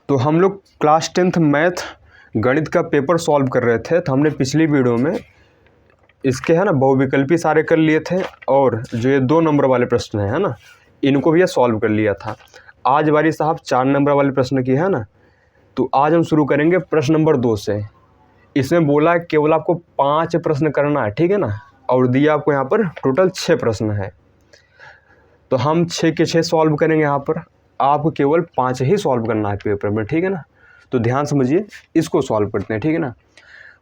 तो हम लोग क्लास 10th मैथ गणित का पेपर सॉल्व कर रहे थे। तो हमने पिछली वीडियो में इसके है ना बहुविकल्पी सारे कर लिए थे और जो ये 2 नंबर वाले प्रश्न है ना, इनको भी ये सॉल्व कर लिया था। आज बारी साहब 4 नंबर वाले प्रश्न की है ना। तो आज हम शुरू करेंगे प्रश्न नंबर 2 से। इसमें बोला है केवल आपको 5 प्रश्न करना है, ठीक है ना, और दिया आपको यहाँ पर टोटल 6 प्रश्न है। तो हम 6 के 6 सॉल्व करेंगे। यहाँ पर आपको केवल 5 ही सॉल्व करना है पेपर में, ठीक है ना। तो ध्यान समझिए, इसको सॉल्व करते हैं, ठीक है ना।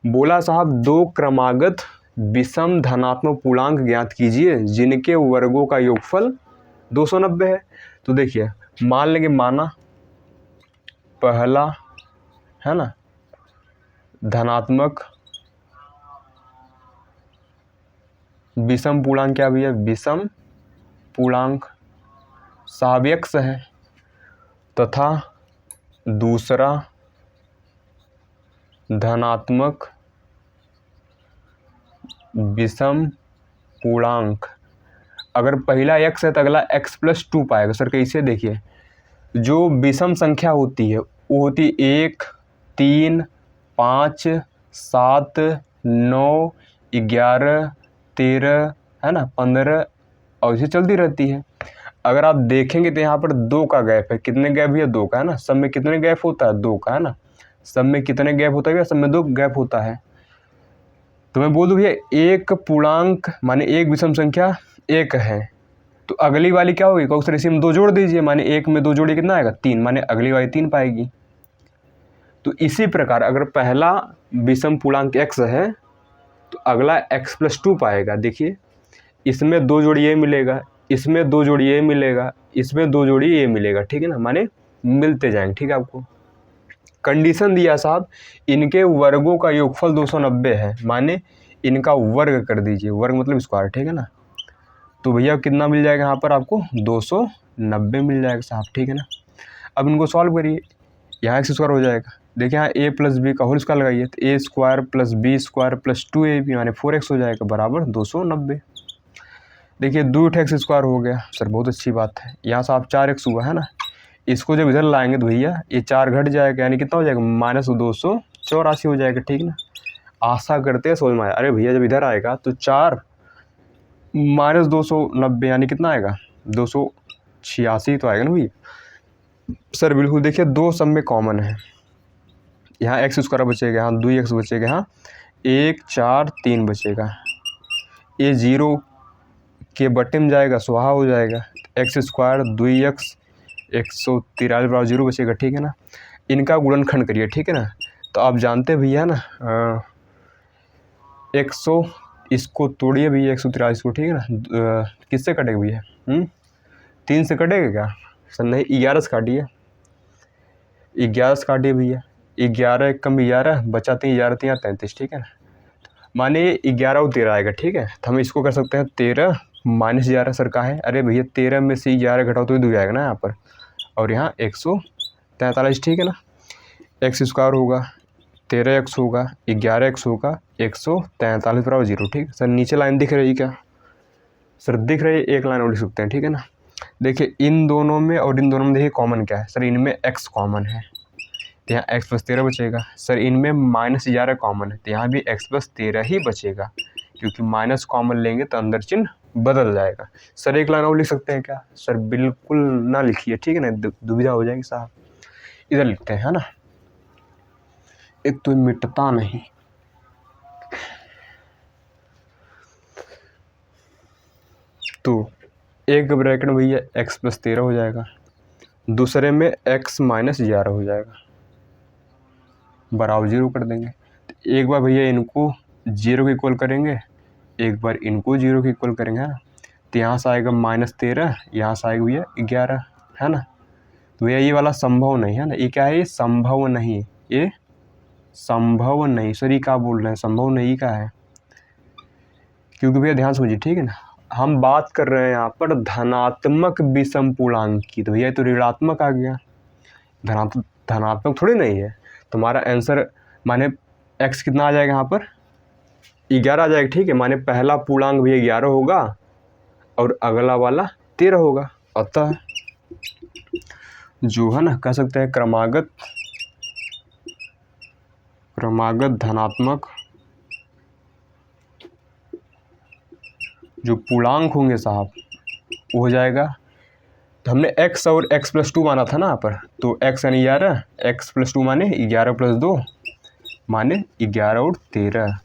बोला साहब 2 क्रमागत विषम धनात्मक पूर्णांक ज्ञात कीजिए जिनके वर्गों का योगफल 290 है। तो देखिए, मान लेंगे माना पहला है ना धनात्मक विषम पूर्णांक, क्या भैया, विषम पूर्णांक साव्यक्ष है, तथा दूसरा धनात्मक विषम पूर्णांक। अगर पहला x है तो अगला x+2 पाएगा। सर कैसे? देखिए, जो विषम संख्या होती है वो होती 1, 3, 5, 7, 9, 11, 13 है ना, 15 और इसे चलती रहती है। अगर आप देखेंगे तो यहाँ पर 2 का गैप है। कितने गैप भैया? 2 का है ना। सब में कितने गैप होता है? 2 का है ना। सब में कितने गैप होता है? सब में 2 गैप होता है। तो मैं बोल दूँ भैया एक पूर्णांक माने एक विषम संख्या 1 है, तो अगली वाली क्या होगी? कहो सर इसी में 2 जोड़ दीजिए, माने 1 में 2 जोड़ी कितना आएगा? 3, माने अगली वाली 3 पाएगी। तो इसी प्रकार अगर पहला विषम पूर्णांक x है तो अगला x+2 पाएगा। देखिए, इसमें 2 जोड़ी ये मिलेगा, इसमें 2 जोड़ी ये मिलेगा, इसमें 2 जोड़ी ये मिलेगा, ठीक है ना, माने मिलते जाएंगे। ठीक है, आपको कंडीशन दिया साहब इनके वर्गों का योगफल 290 है, माने इनका वर्ग कर दीजिए। वर्ग मतलब स्क्वायर, ठीक है ना। तो भैया कितना मिल जाएगा यहाँ पर आपको? 290 मिल जाएगा साहब, ठीक है ना। अब इनको सॉल्व करिए, यहाँ x² हो जाएगा। देखिए यहाँ a+b का होल स्क्वायर लगाइए तो a² + b² + 2ab माने 4x हो जाएगा बराबर 290। देखिए 2x² हो गया। सर बहुत अच्छी बात है। यहाँ से आप 4x हुआ है ना, इसको जब इधर लाएंगे तो भैया ये 4 घट जाएगा, यानी कितना हो जाएगा? -284 हो जाएगा, ठीक ना। आशा करते हैं समझ में आया। अरे भैया जब इधर आएगा तो 4 - 290 यानी कितना आएगा? 286 तो आएगा ना भैया। सर बिल्कुल, देखिए 2 सब में कॉमन है। यहाँ x² बचेगा, यहाँ 2x बचेगा, यहाँ 1, 4, 3 बचेगा। ये 0 के बट्टे में जाएगा, स्वाहा हो जाएगा। x² 2x 143 बराबर 0 बचेगा, ठीक है ना। इनका गुणनखंड करिए, ठीक है ना। तो आप जानते भैया ना 100, इसको तोड़िए भैया 143 को, ठीक है ना। किससे कटेगा भैया? 3 से कटेगा क्या? सर नहीं, 11 से काटिए, 11 से काटिए भैया। 11 1 कम 11 बचा 3, 11 3 33, ठीक है ना। माने 11 और 13 आएगा, ठीक है। तो हम इसको कर सकते हैं 13 - 11 सर का है। अरे भैया 13 में से 11 घटाओ तो 2 आएगा ना यहाँ पर, और यहाँ 143, ठीक है ना। x² होगा, 13x होगा, 11x होगा, 143 बराबर 0, ठीक है। सर नीचे लाइन दिख रही क्या? सर दिख रही है, एक लाइन और लिख सकते हैं, ठीक है ना। देखिए इन दोनों में और इन दोनों में देखिए कॉमन क्या है? सर इनमें x कॉमन है तो यहाँ x+13 बचेगा। सर इनमें -11 कॉमन है तो यहाँ भी x+13 ही बचेगा, क्योंकि माइनस कॉमन लेंगे तो अंदर चिन्ह बदल जाएगा। सर एक लाइन और लिख सकते हैं क्या? सर बिल्कुल ना लिखिए, ठीक है ना, दुविधा हो जाएगी साहब। इधर लिखते हैं, है ना, एक तो मिटता नहीं। तो एक ब्रैकेट में भैया x+13 हो जाएगा, दूसरे में x - 11 हो जाएगा, बराबर 0 कर देंगे। तो एक बार भैया इनको 0 के इक्वल करेंगे, एक बार इनको 0 के इक्वल करेंगे, है ना। तो यहाँ से आएगा -13, यहाँ से आएगा भैया 11, है ना। तो भैया ये वाला संभव नहीं है ना। ये क्या है? ये संभव नहीं, ये संभव नहीं। सर ये क्या बोल रहे हैं? संभव नहीं का है, क्योंकि भैया ध्यान समझिए, ठीक है ना। हम बात कर रहे हैं यहाँ पर धनात्मक विषम पूर्णांक की, तो भैया तो ऋणात्मक आ गया, धनात्मक थोड़ी नहीं है। तुम्हारा आंसर माने x कितना आ जाएगा? यहाँ पर 11 आ जाएगा, ठीक है। माने पहला पूर्णांक भैया 11 होगा और अगला वाला 13 होगा। अतः जो है ना कह सकते हैं क्रमागत धनात्मक जो पूर्णांक होंगे साहब वो हो जाएगा। तो हमने x और x+2 माना था ना यहाँ पर, तो x यानी 11, x+2 माने 11+2 माने 11 और 13।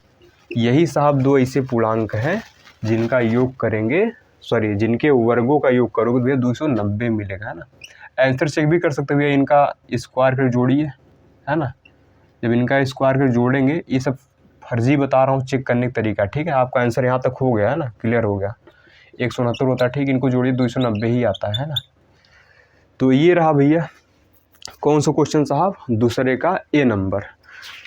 यही साहब दो ऐसे पूर्णांक हैं जिनका योग करेंगे, सॉरी जिनके वर्गों का योग करोगे भैया 290 मिलेगा, है ना। आंसर चेक भी कर सकते हो भैया, इनका स्क्वायर फिर जोड़िए, है ना। जब इनका स्क्वायर फिर जोड़ेंगे, ये सब फर्जी बता रहा हूँ चेक करने का तरीका, ठीक है। आपका आंसर यहाँ तक हो गया है ना, क्लियर हो गया। 169 होता है, ठीक, इनको जोड़िए 290 ही आता है ना। तो ये रहा भैया कौन सा क्वेश्चन साहब, दूसरे का ए नंबर।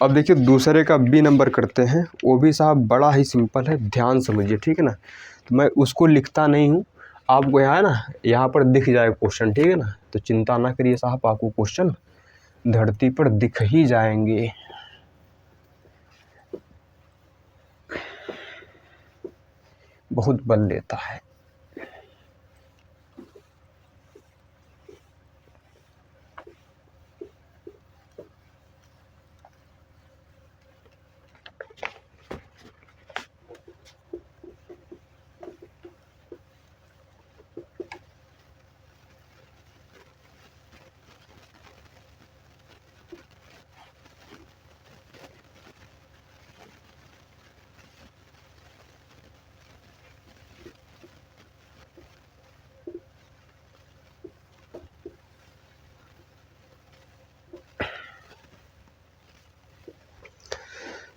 अब देखिए दूसरे का बी नंबर करते हैं, वो भी साहब बड़ा ही सिंपल है, ध्यान समझिए, ठीक है ना। तो मैं उसको लिखता नहीं हूँ, आपको यहाँ है ना, यहाँ पर दिख जाएगा क्वेश्चन, ठीक है ना। तो चिंता ना करिए साहब, आपको क्वेश्चन धरती पर दिख ही जाएंगे। बहुत बल लेता है।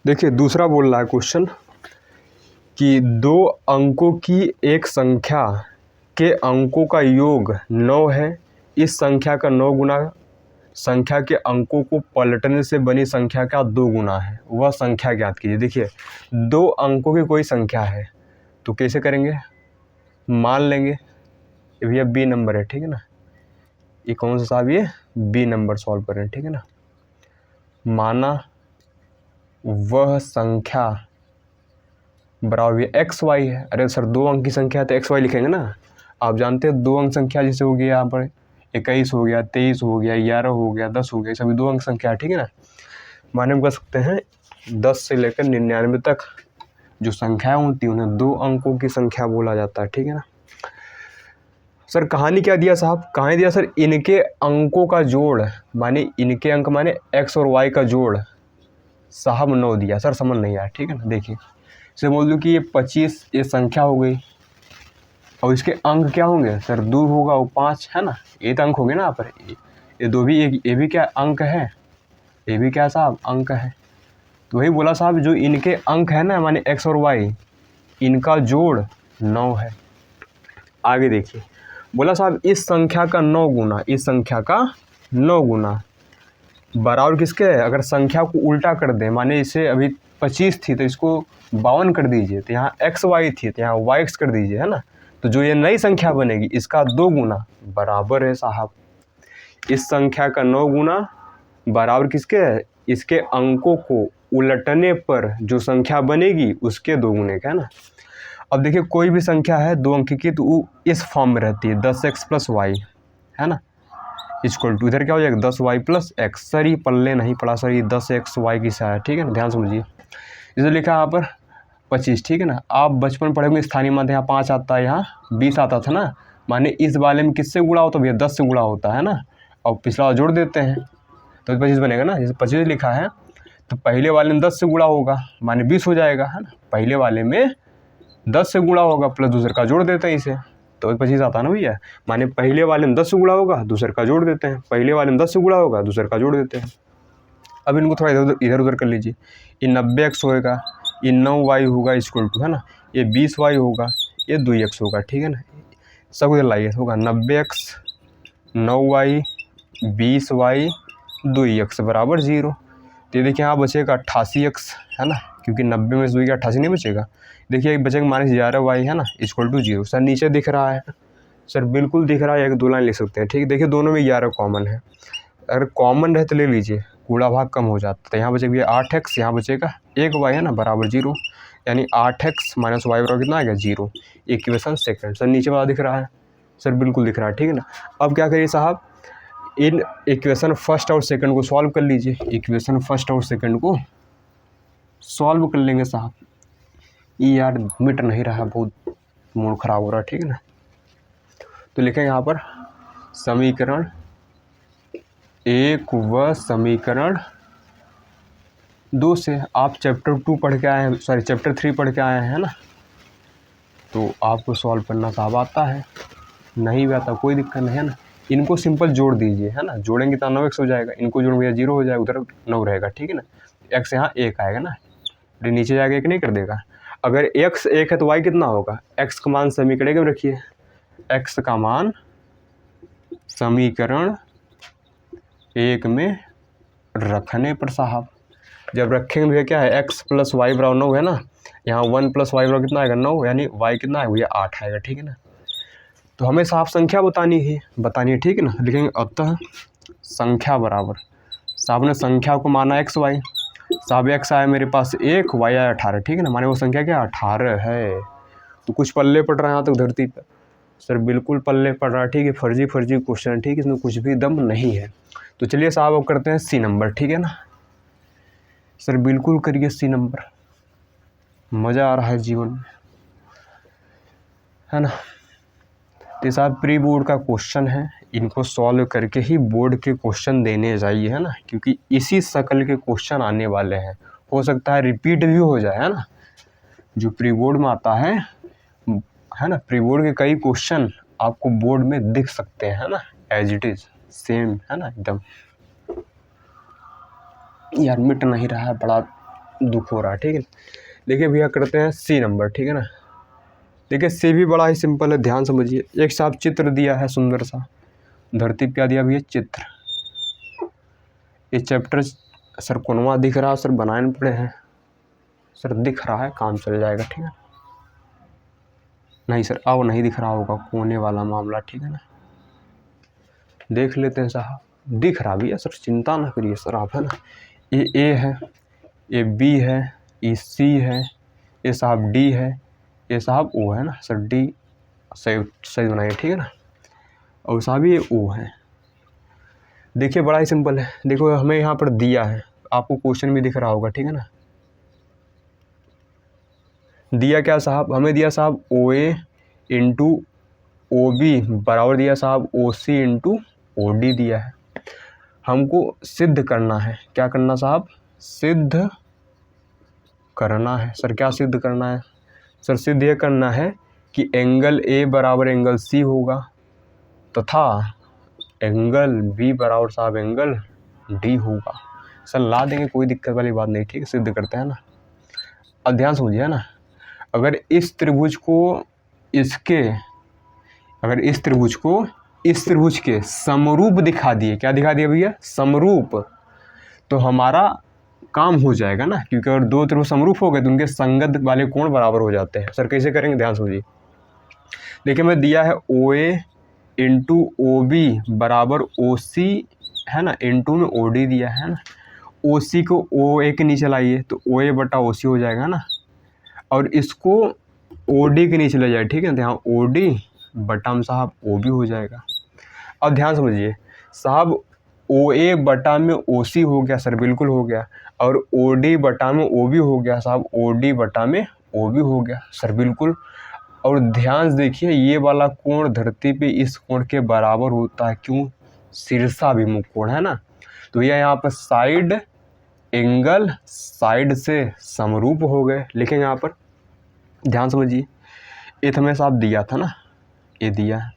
देखिए दूसरा बोल रहा है क्वेश्चन कि 2 अंकों की एक संख्या के अंकों का योग 9 है। इस संख्या का 9 गुना संख्या के अंकों को पलटने से बनी संख्या का 2 गुना है, वह संख्या ज्ञात कीजिए। देखिए 2 अंकों की कोई संख्या है तो कैसे करेंगे, मान लेंगे ये भैया बी नंबर है, ठीक है ना। ये कौन सा साहब, ये बी नंबर सॉल्व कर रहे हैं, ठीक है ना। माना वह संख्या बराबर एक्स वाई है। अरे सर 2 अंक की संख्या है तो एक्स वाई लिखेंगे ना। आप जानते हैं 2 अंक संख्या जैसे हो गया यहाँ पर 21 हो गया, 23 हो गया, 11 हो गया, 10 हो गया, सभी 2 अंक संख्या है, ठीक है ना। माने हम कह सकते हैं 10 से लेकर 99 तक जो संख्याएं होती हैं उन्हें 2 अंकों की संख्या बोला जाता है, ठीक है ना। सर कहानी क्या दिया साहब, कहानी दिया सर इनके अंकों का जोड़, माने इनके अंक माने एक्स और वाई का जोड़ साहब 9 दिया। सर समझ नहीं आया, ठीक है ना। देखिए इसे बोल दूँ कि ये 25 ये संख्या हो गई और इसके अंक क्या होंगे सर, 2 होगा और 5 है ना, ये तो अंक हो गए ना यहाँ पर। ये 2 भी, ये भी क्या अंक है, ये भी क्या साहब अंक है। तो वही बोला साहब जो इनके अंक है ना माने एक्स और वाई, इनका जोड़ 9 है। आगे देखिए बोला साहब इस संख्या का 9 गुना, इस संख्या का 9 गुना बराबर किसके है। अगर संख्या को उल्टा कर दें, माने इसे अभी 25 थी तो इसको 52 कर दीजिए, तो यहाँ एक्स वाई थी तो यहाँ वाई एक्स कर दीजिए, है ना। तो जो ये नई संख्या बनेगी इसका 2 गुना बराबर है साहब इस संख्या का 9 गुना बराबर किसके है, इसके अंकों को उलटने पर जो संख्या बनेगी उसके 2 गुने का, है ना। अब देखिए कोई भी संख्या है 2 अंक की तो वो इस फॉर्म में रहती है 10x + y, है ना, इक्वल टू इधर क्या हो जाएगा 10y + x। सर ये पल्ले नहीं पड़ा सर, ये 10xy की सा है, ठीक है ना, ध्यान समझिए। जैसे लिखा है यहाँ पर 25, ठीक है ना। आप बचपन पढ़े होंगे स्थानीय माध्य, यहाँ 5 आता है, यहाँ 20 आता था ना। माने इस वाले में किससे गुणा होता है भैया, 10 से गुणा होता है ना, और पिछला जोड़ देते हैं तो 25 बनेगा ना। जैसे 25 लिखा है तो पहले वाले में 10 से गुणा होगा माने 20 हो जाएगा, है ना। पहले वाले में 10 से गुणा होगा प्लस दूसरे का जोड़ देते हैं इसे, तो 25 आता है ना भैया। माने पहले वाले में 10 से गुणा होगा दूसरे का जोड़ देते हैं, पहले वाले में 10 से गुणा होगा दूसरे का जोड़ देते हैं। अब इनको थोड़ा इधर उधर कर लीजिए। ये 90x होएगा, ये 9y होगा इक्वल टू, है ना, ये 20y होगा, ये 2x होगा, ठीक है ना। सब इधर लाइए, होगा 90x 9y 20y 2x बराबर 0। तो ये देखिए यहाँ बचेगा 88x, है ना, क्योंकि 90 में से 2 88 नहीं बचेगा। देखिए बचेगा -11y, है ना, इक्वल टू 0। सर नीचे दिख रहा है, सर बिल्कुल दिख रहा है, 1-2 लाइन लिख सकते हैं, ठीक है। देखिए दोनों में 11 कॉमन है, अगर कॉमन रहे तो ले लीजिए, कूड़ा भाग कम हो जाता है। तो यहाँ बचेगा 8x, यहाँ बचेगा 1y, है ना, बराबर 0, यानी 8x - y बराबर कितना आ गया 0। Equation second. सर नीचे वाला दिख रहा है, सर बिल्कुल दिख रहा है, ठीक है ना। अब क्या करिए साहब, इन इक्वेशन फर्स्ट और सेकंड को सॉल्व कर लीजिए। इक्वेशन फर्स्ट और सेकंड को सॉल्व कर लेंगे साहब। ये यार मिट नहीं रहा, बहुत मूड खराब हो रहा है, ठीक है ना। तो लिखेंगे यहाँ पर समीकरण 1 व समीकरण 2 से। आप चैप्टर 2 पढ़ के आए हैं, सॉरी चैप्टर 3 पढ़ के आए हैं ना, तो आपको सॉल्व करना साहब आता है। नहीं भी आता कोई दिक्कत नहीं है ना। इनको सिंपल जोड़ दीजिए, है ना। जोड़ेंगे तो 9x हो जाएगा, इनको जोड़ भैया 0 हो जाएगा, उधर 9 रहेगा, ठीक है ना। x यहाँ 1 आएगा ना, फिर नीचे जाके 1 नहीं कर देगा। अगर x 1 है तो y कितना होगा? x का मान समीकरण में रखिए, x का मान समीकरण 1 में रखने पर साहब, जब रखेंगे भैया क्या है, x + y = 9 है ना। यहाँ 1 + y = कितना आएगा? 9, यानी y कितना आएगा भैया? 8 आएगा, ठीक है ना। तो हमें साफ संख्या बतानी है, ठीक है ना। लिखेंगे अतः संख्या बराबर, साहब ने संख्या को माना x y, साहब x आया मेरे पास 1, y आया 18, ठीक है ना। माने वो संख्या क्या 18 है। तो कुछ पल्ले पड़ रहा है यहाँ तक धरती पर सर, बिल्कुल पल्ले पड़ रहा है, ठीक है। फर्जी क्वेश्चन, ठीक है, इसमें कुछ भी दम नहीं है। तो चलिए साहब अब करते हैं सी नंबर, ठीक है ना सर। बिल्कुल करिए सी नंबर, मज़ा आ रहा है जीवन में, है ना। तो साहब प्री बोर्ड का क्वेश्चन है, इनको सॉल्व करके ही बोर्ड के क्वेश्चन देने जाइए, है ना, क्योंकि इसी शक्ल के क्वेश्चन आने वाले हैं। हो सकता है रिपीट भी हो जाए, है ना। जो प्री बोर्ड में आता है ना, प्री बोर्ड के कई क्वेश्चन आपको बोर्ड में दिख सकते हैं, है ना, एज इट इज़ सेम, है ना एकदम। यार मिट नहीं रहा है, बड़ा दुख हो रहा है, ठीक है। देखिए भैया करते हैं सी नंबर, ठीक है ना। देखिए सी भी बड़ा ही सिंपल है, ध्यान समझिए। एक साहब चित्र दिया है सुंदर सा, धरती पे क्या दिया भैया? चित्र। ये चैप्टर सर कोनवा दिख रहा है सर, बनाने पड़े हैं सर, दिख रहा है काम चल जाएगा, ठीक है। नहीं सर अब नहीं दिख रहा होगा कोने वाला मामला, ठीक है ना। देख लेते हैं साहब, दिख रहा भी है सर, चिंता ना करिए सर आप, है ना। ये ए है, ये बी है, ये सी है, ये साहब डी है, ये साहब ओ है ना सर। डी सही बनाइए, ठीक है ना। और साहब ये ओ है। देखिए बड़ा ही सिंपल है। देखो हमें यहाँ पर दिया है, आपको क्वेश्चन भी दिख रहा होगा, ठीक है ना। दिया क्या साहब? हमें दिया साहब OA × OB बराबर दिया साहब OC × OD दिया है। हमको सिद्ध करना है, क्या करना साहब? सिद्ध करना है सर। क्या सिद्ध करना है सर? सिद्ध ये करना है कि एंगल A बराबर एंगल C होगा तथा एंगल B बराबर साहब एंगल D होगा। सर ला देंगे, कोई दिक्कत वाली बात नहीं, ठीक है। सिद्ध करते हैं ना। अब ध्यान समझिए ना, अगर इस त्रिभुज को इस त्रिभुज के समरूप दिखा दिए, क्या दिखा दिया भैया? समरूप, तो हमारा काम हो जाएगा ना, क्योंकि अगर दो त्रिभुज समरूप हो गए तो उनके संगत वाले कोण बराबर हो जाते हैं। सर कैसे करेंगे? ध्यान समझिए। देखिए मैं दिया है OA × OB बराबर OC, है ना, इंटू में OD दिया है ना। OC को OA के नीचे लाइए तो OA बटा OC हो जाएगा ना, और इसको OD के नीचे ले जाए, ठीक है, तो यहाँ OD बटा में साहब OB हो जाएगा। अब ध्यान समझिए साहब, OA बटा में OC हो गया सर, बिल्कुल हो गया, और OD बटा में OB हो गया साहब, OD बटा में OB हो गया सर, बिल्कुल। और ध्यान से देखिए ये वाला कोण धरती पे इस कोण के बराबर होता है, क्यों? शीर्षाभिमुख कोण, है ना। तो यह यहाँ पर साइड एंगल साइड से समरूप हो गए। लिखेंगे यहाँ पर, ध्यान समझिए। ये हमें साहब दिया था ना, ये दिया है,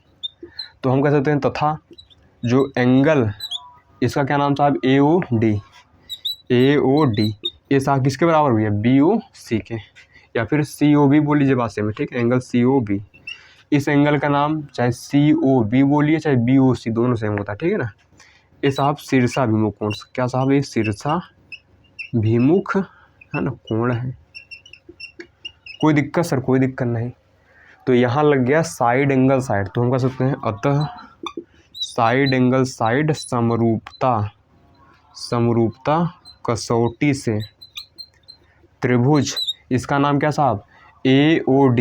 तो हम कह सकते हैं तथा जो एंगल, इसका क्या नाम साहब? AOD, ये साहब किसके बराबर हुई है? BOC के, या फिर COB बोल लीजिए भाषा में, ठीक है, एंगल COB। इस एंगल का नाम चाहे COB बोलिए चाहे BOC, दोनों सेम होता है, ठीक है ना। ये साहब शीर्षाभिमुख कोण, क्या साहब? ये शीर्षाभिमुख, है ना, कोण है। कोई दिक्कत सर? कोई दिक्कत नहीं। तो यहाँ लग गया साइड एंगल साइड, तो हम कह सकते हैं अतः साइड एंगल साइड समरूपता कसौटी से त्रिभुज, इसका नाम क्या साहब? AOD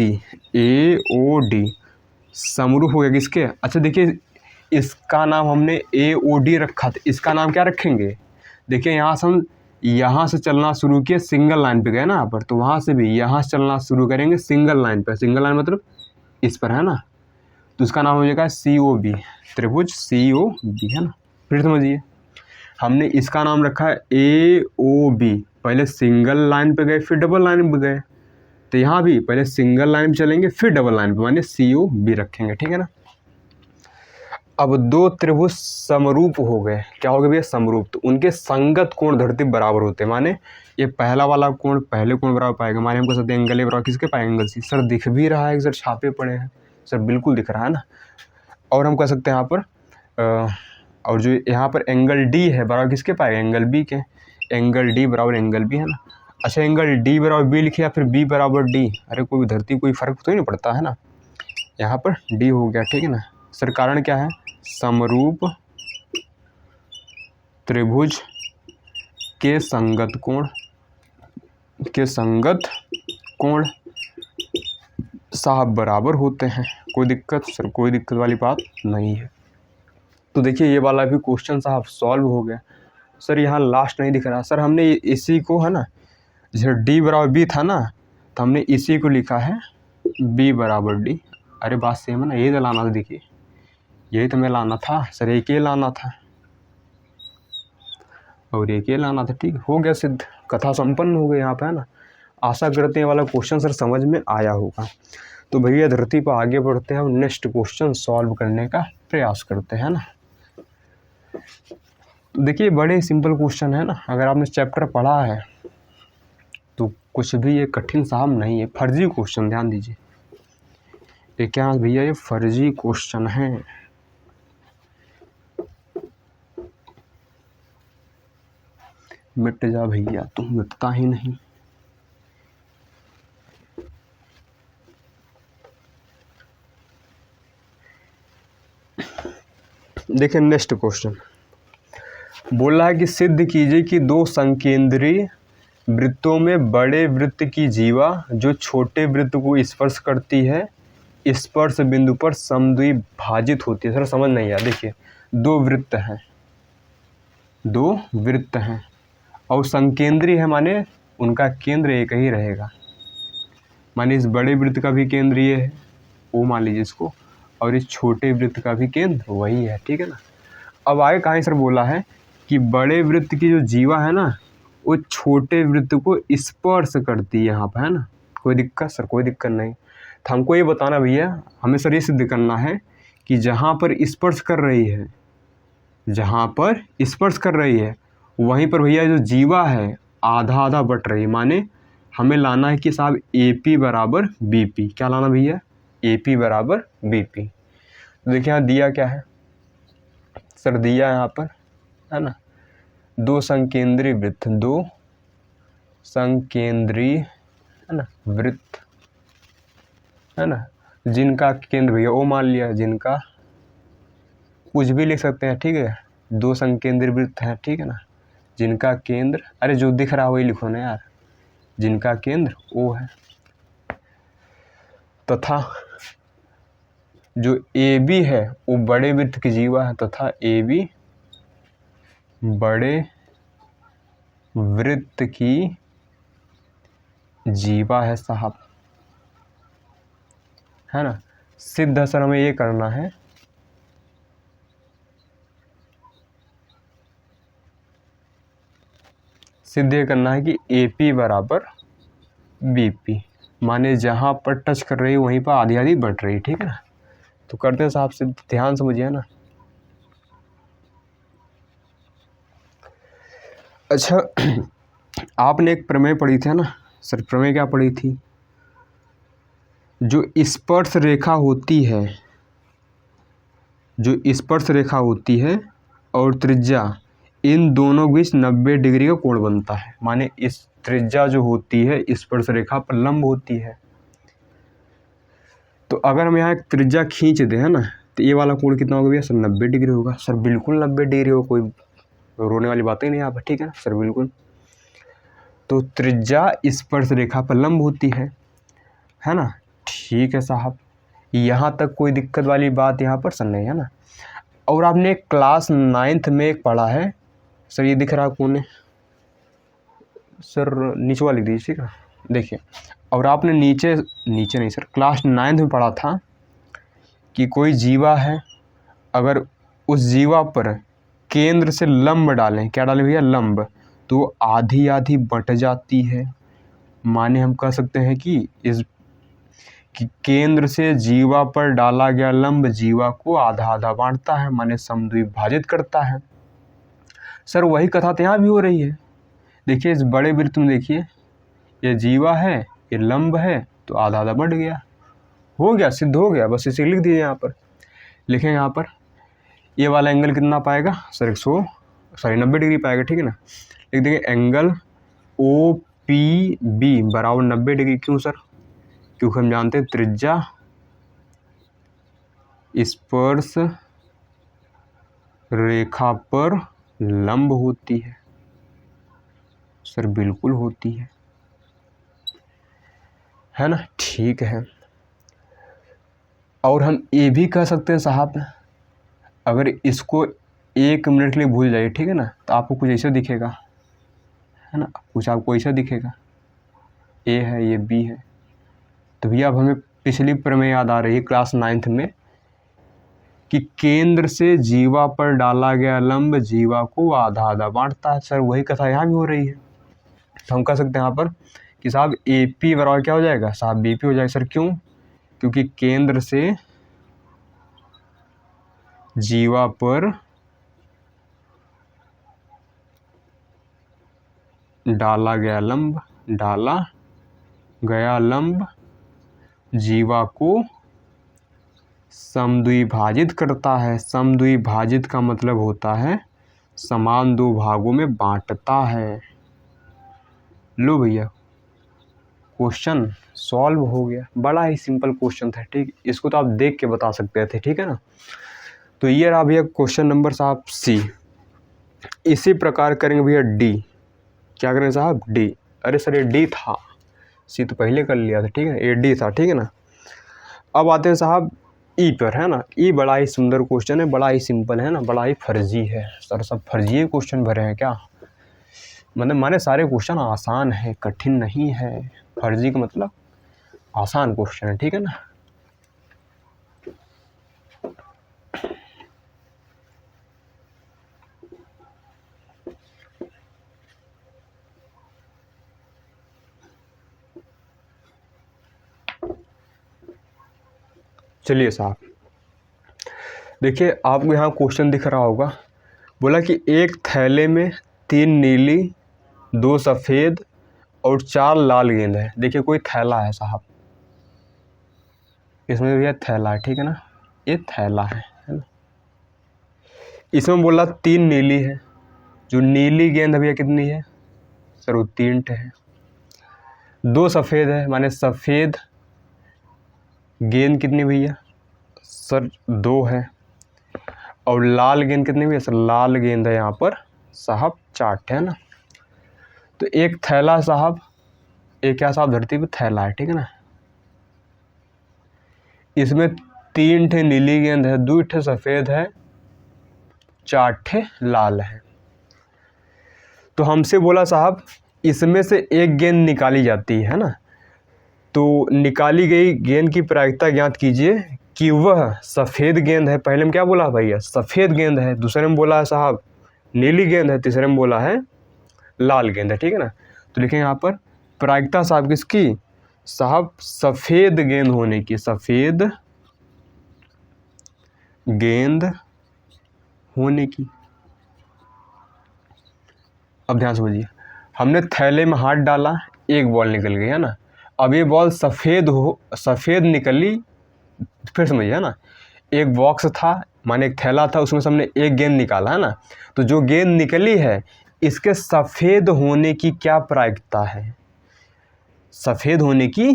समरूप हो गया किसके? अच्छा देखिए इसका नाम हमने AOD रखा था, इसका नाम क्या रखेंगे? देखिए यहाँ से हम यहाँ से चलना शुरू किए, सिंगल लाइन पे गए ना यहाँ पर, तो वहाँ से भी यहाँ से चलना शुरू करेंगे सिंगल लाइन पर। सिंगल लाइन मतलब इस पर है ना, तो इसका नाम हो जाएगा COB, त्रिभुज COB है ना। फिर समझिए हमने इसका नाम रखा है AOB। पहले सिंगल लाइन पे गए फिर डबल लाइन पे गए, तो यहाँ भी पहले सिंगल लाइन पे चलेंगे फिर डबल लाइन पे, माने COB रखेंगे, ठीक है ना। अब दो त्रिभुज समरूप हो गए, क्या हो गए भैया? समरूप। तो उनके संगत कोण धरती बराबर होते हैं, माने ये पहला वाला कोण पहले कोण बराबर पाएगा, माने हम कह सकते हैं एंगल ए बराबर किसके पाएंगे? Angle C. सर दिख भी रहा है सर, छापे पड़े हैं सर, बिल्कुल दिख रहा है ना। और हम कह सकते हैं यहाँ पर और जो यहाँ पर एंगल डी है बराबर किसके पाएगा? एंगल बी के। एंगल डी बराबर एंगल बी है ना। अच्छा एंगल डी बराबर बी लिखे या फिर बी बराबर डी, अरे कोई धरती कोई फर्क तो ही नहीं पड़ता है ना, यहाँ पर डी हो गया, ठीक है ना। सर कारण क्या है? समरूप त्रिभुज के संगत कोण साहब बराबर होते हैं। कोई दिक्कत? सर कोई दिक्कत वाली बात नहीं है। तो देखिए ये वाला भी क्वेश्चन साहब सॉल्व हो गया। सर यहाँ लास्ट नहीं दिख रहा। सर हमने इसी को है ना, जैसे डी बराबर बी था ना, तो हमने इसी को लिखा है बी बराबर डी। अरे बात सेम है ना, यही तो लाना था। देखिए यही तो मैं लाना था सर, एक ही लाना था और एक ही लाना था। ठीक हो गया सिद्ध, कथा संपन्न हो गई यहाँ पे है ना। आशा करते हैं वाला क्वेश्चन सर समझ में आया होगा। तो भैया धरती पर आगे बढ़ते हैं और नेक्स्ट क्वेश्चन सॉल्व करने का प्रयास करते हैं ना। देखिए बड़े सिंपल क्वेश्चन है ना, अगर आपने चैप्टर पढ़ा है तो कुछ भी ये कठिन साहब नहीं है। फर्जी क्वेश्चन, ध्यान दीजिए। ये क्या भैया? ये फर्जी क्वेश्चन है। मिट जा भैया, तुम मिटता ही नहीं। देखिए नेक्स्ट क्वेश्चन बोल रहा है कि सिद्ध कीजिए कि दो संकेंद्रीय वृत्तों में बड़े वृत्त की जीवा जो छोटे वृत्त को स्पर्श करती है, स्पर्श बिंदु पर समद्विभाजित होती है। सर समझ नहीं आया। देखिए दो वृत्त हैं और संकेंद्रीय है, माने उनका केंद्र एक ही रहेगा। माने इस बड़े वृत्त का भी केंद्र ये है, वो मान लीजिए इसको, और इस छोटे वृत्त का भी केंद्र वही है, ठीक है ना। अब आगे कहाँ सर बोला है कि बड़े वृत्त की जो जीवा है ना, वो छोटे वृत्त को स्पर्श करती है यहाँ पर, है ना। कोई दिक्कत? सर कोई दिक्कत नहीं। तो हमको ये बताना भैया, हमें सर ये सिद्ध करना है कि जहाँ पर स्पर्श कर रही है वहीं पर भैया जो जीवा है आधा आधा बट रही है। माने हमें लाना है कि साहब AP बराबर BP। क्या लाना भैया? AP बराबर BP। तो देखिए यहाँ दिया क्या है सर? दिया यहाँ पर है ना दो संकेंद्रीय है ना वृत्त है ना, जिनका केंद्र भैया वो मान लिया, जिनका कुछ भी लिख सकते हैं, ठीक है। दो संकेंद्रीय वृत्त हैं, ठीक है ना, जिनका केंद्र, अरे जो दिख रहा है वही लिखो ना यार, जिनका केंद्र O है, तथा जो AB है वो बड़े वृत्त की जीवा है, तथा AB बड़े वृत्त की जीवा है साहब, है ना। सिद्ध सर हमें ये करना है, सिद्ध ये करना है कि AP बराबर BP, माने जहाँ पर टच कर रही है वहीं पर आधी आधी बढ़ रही है, ठीक है ना। तो करते हैं साहब सिद्ध, ध्यान समझिए ना। अच्छा आपने एक प्रमेय पढ़ी थी ना सर, प्रमेय क्या पढ़ी थी? जो स्पर्श रेखा होती है और त्रिज्या, इन दोनों के बीच 90 डिग्री का कोण बनता है। माने इस त्रिज्या जो होती है स्पर्श रेखा पर लंब होती है। तो अगर हम यहाँ एक त्रिज्या खींच दें है ना, तो ये वाला कोण कितना होगा भैया? सर 90 डिग्री होगा। सर बिल्कुल 90 डिग्री होगा, कोई रोने वाली बात ही नहीं यहाँ पर, ठीक है ना सर, बिल्कुल। तो त्रिज्या स्पर्श रेखा पर लंब होती है ना। ठीक है साहब, यहाँ तक कोई दिक्कत वाली बात यहाँ पर सर नहीं है ना। और आपने क्लास 9th में एक पढ़ा है सर, ये दिख रहा है कौन है सर, नीचे वाला लिख दीजिए ठीक है। देखिए, और आपने नीचे नहीं सर, क्लास 9th में पढ़ा था कि कोई जीवा है, अगर उस जीवा पर केंद्र से लंब डालें, क्या डालें भैया, लंब, तो आधी आधी बंट जाती है। माने हम कह सकते हैं कि केंद्र से जीवा पर डाला गया लंब जीवा को आधा आधा बांटता है, माने समद्विभाजित करता है। सर वही कथा तो यहाँ भी हो रही है। देखिए इस बड़े वृत्त में देखिए, ये जीवा है, ये लंब है, तो आधा आधा बढ़ गया, हो गया, सिद्ध हो गया। बस इसे लिख दीजिए यहाँ पर, लिखें यहाँ पर ये वाला एंगल कितना पाएगा सर, 90 डिग्री पाएगा, ठीक है ना। लिख देंगे एंगल ओ पी बी बराबर 90 डिग्री। क्यों सर, क्योंकि हम जानते हैं त्रिज्या स्पर्श रेखा पर लंब होती है। सर बिल्कुल होती है ना, ठीक है। और हम ये भी कह सकते हैं साहब, अगर इसको 1 मिनट के लिए भूल जाइए, ठीक है ना, तो आपको कुछ ऐसा दिखेगा, है ना, कुछ आपको ऐसा दिखेगा, ए है, ये बी है। तो भैया अब हमें पिछली प्रमेय याद आ रही है क्लास 9th में कि केंद्र से जीवा पर डाला गया लंब जीवा को आधा आधा बांटता है। सर वही कथा यहाँ भी हो रही है। तो हम कह सकते हैं यहाँ पर कि साहब ए पी बराबर क्या हो जाएगा साहब, बी पी हो जाएगा। सर क्यों, क्योंकि केंद्र से जीवा पर डाला गया लंब जीवा को समद्विभाजित करता है। समद्विभाजित का मतलब होता है समान 2 भागों में बांटता है। लो भैया क्वेश्चन सॉल्व हो गया, बड़ा ही सिंपल क्वेश्चन था, ठीक। इसको तो आप देख के बता सकते थे, ठीक है ना। तो ये रहा भैया क्वेश्चन नंबर साहब सी। इसी प्रकार करेंगे भैया डी। क्या करेंगे साहब, डी। अरे सर ये डी था, सी तो पहले कर लिया था, ठीक है, ये डी था, ठीक है ना। अब आते हैं साहब ई पर, है ना। ई बड़ा ही सुंदर क्वेश्चन है, बड़ा ही सिंपल है ना, बड़ा ही फर्जी है। सर सब फर्जी क्वेश्चन भरे हैं क्या, मतलब माने सारे क्वेश्चन आसान है, कठिन नहीं है। फर्जी का मतलब आसान क्वेश्चन है, ठीक है ना। चलिए साहब देखिए, आपको यहाँ क्वेश्चन दिख रहा होगा, बोला कि एक थैले में 3 नीली 2 सफ़ेद और 4 लाल गेंद है। देखिए कोई थैला है साहब, इसमें भैया थैला है, ठीक है ना, ये थैला है ना। इसमें बोला 3 नीली है, जो नीली गेंद है भैया कितनी है सर, वो 3 है। 2 सफ़ेद है, माने सफ़ेद गेंद कितनी भैया सर, 2 है। और लाल गेंद कितनी भैया सर, लाल गेंद है यहाँ पर साहब 4 है ना। तो एक थैला साहब, एक क्या साहब, धरती पे थैला है, ठीक है ना। इसमें 3 ठे नीली गेंद है, 2 ठे सफ़ेद है, 4 ठे लाल है। तो हमसे बोला साहब इसमें से एक गेंद निकाली जाती है ना, तो निकाली गई गेंद की प्रायिकता ज्ञात कीजिए कि वह सफ़ेद गेंद है। पहले में क्या बोला भैया, सफ़ेद गेंद है, दूसरे में बोला है साहब नीली गेंद है, तीसरे में बोला है लाल गेंद है, ठीक है ना। तो लिखेंगे यहाँ पर प्रायिकता साहब किसकी, साहब सफ़ेद गेंद होने की, सफ़ेद गेंद होने की। अब ध्यान समझिए, हमने थैले में हाथ डाला, एक बॉल निकल गई है ना। अब ये बॉल सफ़ेद निकली, फिर समझिए है ना, एक बॉक्स था, माने एक थैला था, उसमें से हमने एक गेंद निकाला है ना। तो जो गेंद निकली है इसके सफ़ेद होने की क्या प्रायिकता है, सफ़ेद होने की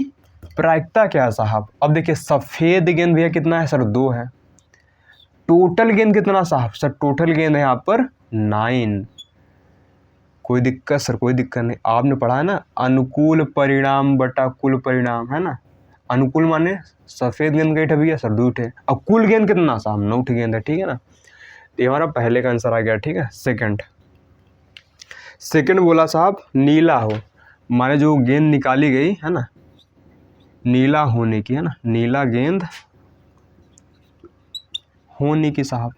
प्रायिकता क्या है साहब। अब देखिए सफ़ेद गेंद भैया कितना है सर, 2 है। टोटल गेंद कितना साहब, सर टोटल गेंद है यहाँ पर 9। कोई दिक्कत सर, कोई दिक्कत नहीं, आपने पढ़ा है ना अनुकूल परिणाम बटा कुल परिणाम, है ना। अनुकूल माने सफ़ेद गेंद कई ठे भैया सर, 2 ठे। अब कुल गेंद कितना साहब, 9 ठे गेंद है, ठीक है ना। तो ये हमारा पहले का आंसर आ गया, ठीक है। सेकंड बोला साहब नीला हो, माने जो गेंद निकाली गई है ना, नीला होने की, है ना, नीला गेंद होने की साहब।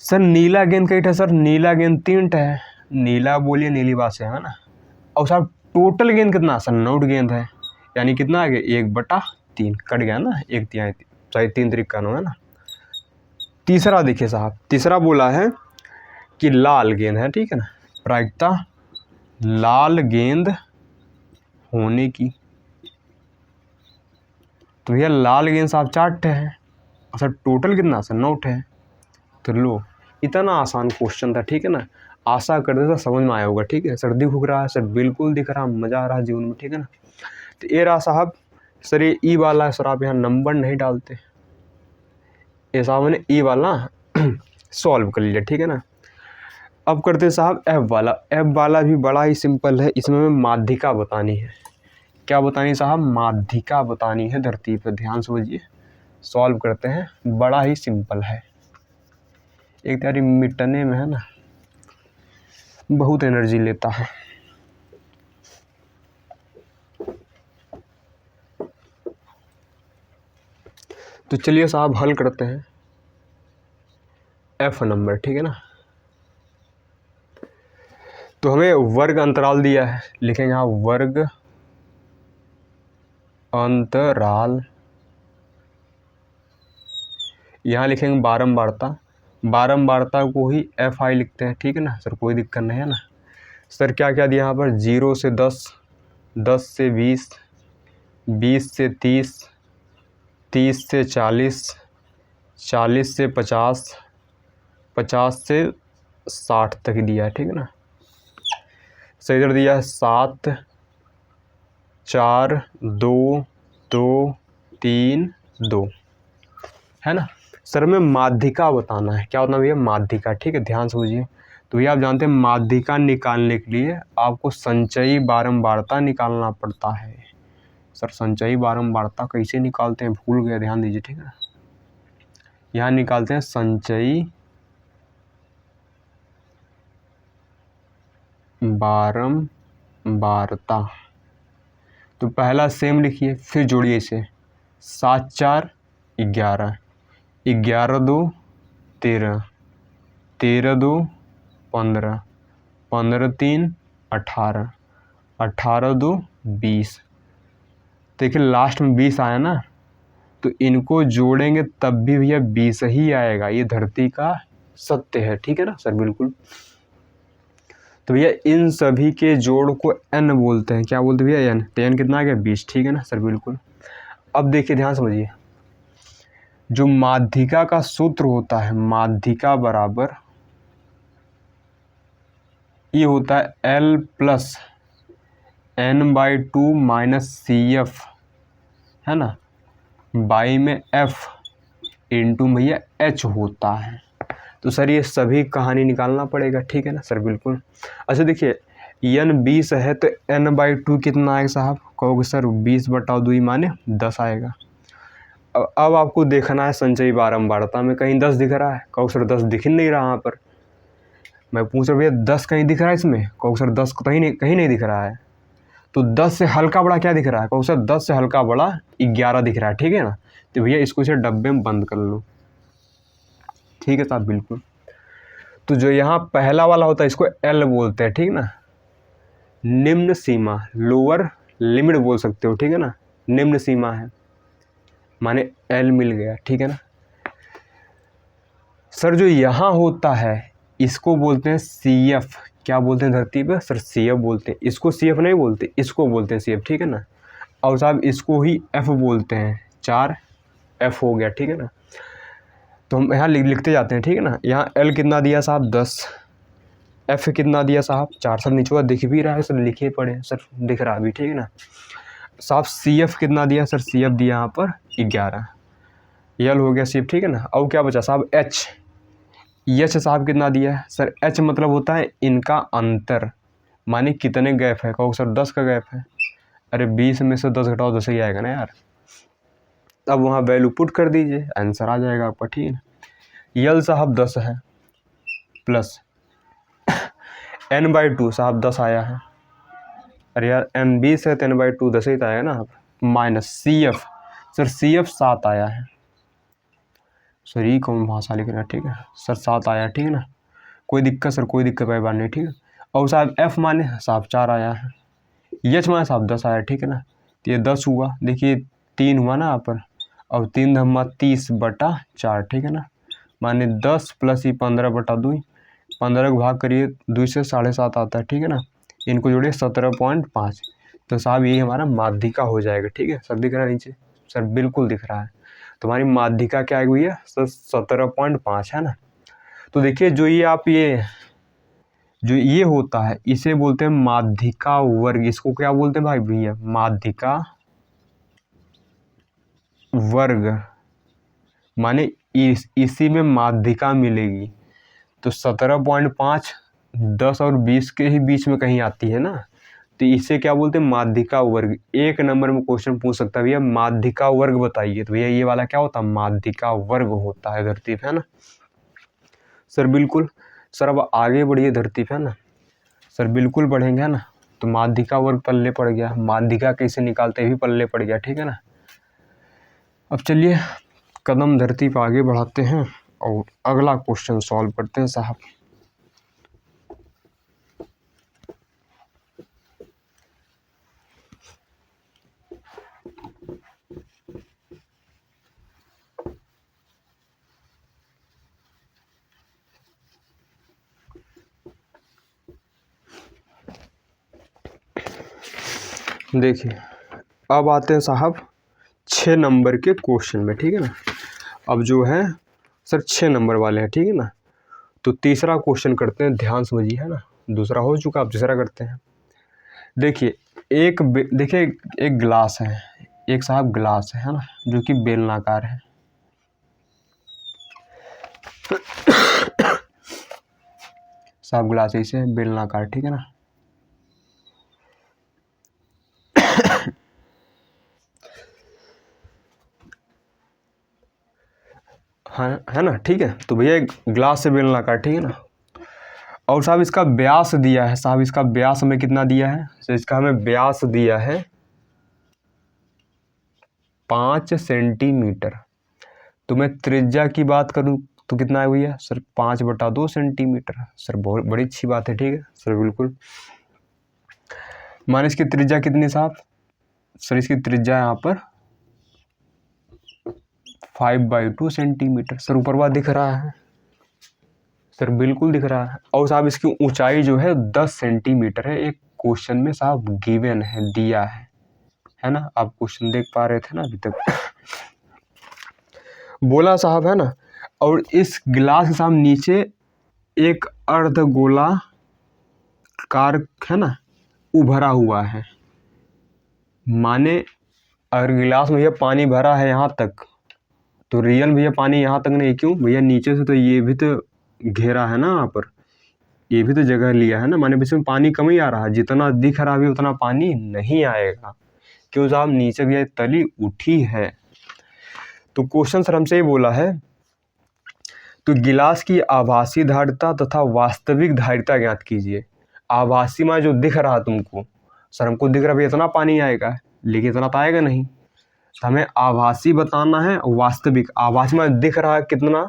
सर नीला गेंद कई ठे सर, नीला गेंद 3 ठे है, नीला बोलिए नीली बात से, है ना। और साहब टोटल गेंद कितना, सर 9 गेंद है, यानी कितना आ गया 1/3, कट गया ना 1/3, चाहे 3 तरीक का है ना। तीसरा देखिए साहब, तीसरा बोला है कि लाल गेंद है, ठीक है ना, प्रायिकता लाल गेंद होने की। तो भैया लाल गेंद साहब 4 ठे है, सर टोटल कितना सर 9 ठे है। तो लो, इतना आसान क्वेश्चन था, ठीक है ना। आशा करते था समझ में आया होगा, ठीक है। सर्दी भूख रहा है सर, बिल्कुल दिख रहा, मज़ा आ रहा है जीवन में, ठीक है ना। तो ये रहा साहब, सर ये ई वाला है सर, आप यहाँ नंबर नहीं डालते, ये साहब मैंने ई वाला सॉल्व कर लिया, ठीक है ना। अब करते साहब एफ वाला। एफ वाला भी बड़ा ही सिंपल है, इसमें हमें माध्यिका बतानी है। क्या बतानी साहब, माध्यिका बतानी है धरती पर। ध्यान समझिए, सॉल्व करते हैं, बड़ा ही सिंपल है। एक तारी मिटने में, है ना, बहुत एनर्जी लेता है। तो चलिए साहब हल करते हैं एफ नंबर, ठीक है ना। तो हमें वर्ग अंतराल दिया है, लिखेंगे यहाँ वर्ग अंतराल, यहाँ लिखेंगे बारंबारता। बारंबारता को ही एफ आई लिखते हैं, ठीक है ना सर, कोई दिक्कत नहीं है ना। सर क्या क्या दिया यहाँ पर, 0 से 10, 10 से 20, 20 से 30, 30 से 40, 40 से 50, 50 से 60 तक दिया है, ठीक है ना। सर इधर दिया है 7, 4, 2, 2, 3, 2, है ना। सर हमें माध्यिका बताना है। क्या बताना भैया, माध्यिका, ठीक है। ध्यान समझिए, तो भैया आप जानते हैं माध्यिका निकालने के लिए आपको संचयी बारंबारता निकालना पड़ता है। सर संचयी बारंबारता कैसे निकालते हैं, भूल गए, ध्यान दीजिए, ठीक है। यहाँ निकालते हैं संचयी बारंबारता। तो पहला सेम लिखिए, फिर जोड़िए इसे, 7 4 11, 11 2 13, 13 2 15, 15 3 18, 18 2 20। देखिए लास्ट में 20 आया ना, तो इनको जोड़ेंगे तब भी भैया 20 ही आएगा, ये धरती का सत्य है, ठीक है ना सर, बिल्कुल। तो भैया इन सभी के जोड़ को n बोलते हैं। क्या बोलते हैं भैया, n। तो n कितना आ गया 20, ठीक है ना सर, बिल्कुल। अब देखिए ध्यान समझिए, जो माध्यिका का सूत्र होता है, माध्यिका बराबर ये होता है L plus n/2 minus CF, है ना, बाई में F इंटू भैया H होता है। तो सर ये सभी कहानी निकालना पड़ेगा, ठीक है ना सर, बिल्कुल। अच्छा देखिए, n 20 है तो n/2 कितना आएगा साहब, कहोगे सर 20/2 माने 10 आएगा। अब आपको देखना है संचयी बारंबारता में कहीं 10 दिख रहा है, कहो सर 10 दिख ही नहीं रहा यहाँ पर। मैं पूछ रहा भैया 10 कहीं दिख रहा है इसमें, कहो सर 10 कहीं नहीं दिख रहा है। तो 10 से हल्का बड़ा क्या दिख रहा है, कहो सर 10 से हल्का बड़ा 11 दिख रहा है, ठीक है ना। तो भैया इसको इसे डब्बे में बंद कर लो, ठीक है साहब, बिल्कुल। तो जो यहाँ पहला वाला होता है इसको L बोलते हैं, ठीक ना, निम्न सीमा, लोअर लिमिट बोल सकते हो, ठीक है ना, निम्न सीमा है, माने L मिल गया, ठीक है ना। सर जो यहाँ होता है इसको बोलते हैं CF। क्या बोलते हैं धरती पर सर, CF बोलते हैं। इसको CF नहीं बोलते, इसको बोलते हैं CF, ठीक है ना। और साहब इसको ही F बोलते हैं, 4F हो गया, ठीक है ना। तो हम यहाँ लिखते जाते हैं, ठीक है ना। यहाँ L कितना दिया साहब 10, F कितना दिया साहब 4, सर नीचे दिख भी रहा है सर, लिखे पड़े सर, दिख रहा भी, ठीक है ना। साहब CF कितना दिया सर, CF दिया यहाँ पर 11, L हो गया CF, ठीक है ना। और क्या बचा साहब H साहब कितना दिया है सर, H मतलब होता है इनका अंतर, माने कितने गैप है, कहो सर 10 का गैप है। अरे 20 में से 10 घटाओ 10 ही आएगा ना यार। अब वहाँ वैल्यू पुट कर दीजिए, आंसर आ जाएगा आपका, ठीक है। यल साहब 10 है प्लस n/2 साहब 10 आया है, अरे यार n 20 है तो n/2 10 ही तो आएगा ना, माइनस CF, सर CF 7 आया है, सर ये कौन भाषा लिख रहा है, ठीक है सर 7 आया, ठीक है ना, कोई दिक्कत सर, कोई दिक्कत भाई बात नहीं, ठीक है। और साहब F माने साहब 4 आया है, H माने साहब 10 आया, ठीक है ना, तो ये 10 हुआ, देखिए 3 हुआ ना यहाँ पर, और 3 धम्मा 30/4, ठीक है ना, माने 10 प्लस ये 15/2, 15 को भाग करिए 2 से 7.5 आता है, ठीक है ना, इनको जोड़िए 17.5, तो साहब यही हमारा माध्यिका हो जाएगा, ठीक है। सर दिख रहा है नीचे, सर बिल्कुल दिख रहा है, तुम्हारी माध्यिका क्या हुई है सर 17.5 है ना। तो देखिए जो ये होता है इसे बोलते हैं माध्यिका वर्ग, इसको क्या बोलते हैं भाई भैया, माध्यिका वर्ग, माने इसी में माध्यिका मिलेगी, तो 17.5 10 और 20 के ही बीच में कहीं आती है ना, तो इसे क्या बोलते हैं माध्यिका वर्ग। एक नंबर में क्वेश्चन पूछ सकता है भैया माध्यिका वर्ग बताइए, तो भैया ये वाला क्या होता है, माध्यिका वर्ग होता है धरती पे, है ना सर, बिल्कुल सर। अब आगे बढ़िए धरती पे, है ना सर, बिल्कुल बढ़ेंगे, है ना, तो माध्यिका वर्ग पल्ले पड़ गया, माध्यिका कैसे निकालते भी पल्ले पड़ गया, ठीक है ना। अब चलिए कदम धरती पर आगे बढ़ाते हैं और अगला क्वेश्चन सॉल्व करते हैं साहब। देखिए अब आते हैं साहब 6 नंबर के क्वेश्चन में, ठीक है ना। अब जो है सर 6 नंबर वाले हैं, ठीक है ना, तो तीसरा क्वेश्चन करते हैं, ध्यान समझिए, है ना, दूसरा हो चुका, अब तीसरा करते हैं। देखिए देखिए एक गिलास है, एक साहब गिलास है ना, जो कि बेलनाकार है, साहब गिलास ऐसे है बेलनाकार, ठीक है ना। हाँ है ना, ठीक है, तो भैया ग्लास से बेलनाकार, ठीक है ना, और साहब इसका व्यास दिया है, साहब इसका व्यास हमें कितना दिया है, तो इसका हमें व्यास दिया है 5 सेंटीमीटर। तो मैं त्रिज्या की बात करूं तो कितना है भैया सर, 5/2 सेंटीमीटर, सर बहुत बड़ी अच्छी बात है, ठीक है सर, बिल्कुल। माने इसकी त्रिज्या कितनी साहब, सर इसकी त्रिज्या यहाँ पर 5/2 सेंटीमीटर, सर ऊपर बात दिख रहा है, सर बिल्कुल दिख रहा है। और साहब इसकी ऊंचाई जो है 10 सेंटीमीटर है, एक क्वेश्चन में साहब गिवन है, दिया है ना, आप क्वेश्चन देख पा रहे थे ना अभी तक, बोला साहब, है ना। और इस गिलास के साहब नीचे एक अर्धगोला कार, है ना, उभरा हुआ है, माने अगर गिलास में भैया पानी भरा है यहाँ तक, तो रियल भैया पानी यहाँ तक नहीं, क्यों भैया नीचे से तो ये भी तो घेरा है ना, यहाँ पर ये भी तो जगह लिया है ना, माने इसमें पानी कम ही आ रहा है, जितना दिख रहा है उतना पानी नहीं आएगा, क्यों साहब नीचे भैया तली उठी है। तो क्वेश्चन सर हमसे ये बोला है, तो गिलास की आभासी धारिता तथा वास्तविक धारिता ज्ञात कीजिए। आभासी में जो दिख रहा तुमको, सर हमको दिख रहा भैया इतना पानी आएगा, लेकिन इतना तो आएगा नहीं, तो हमें आभासी बताना है, वास्तविक आभासी में दिख रहा है कितना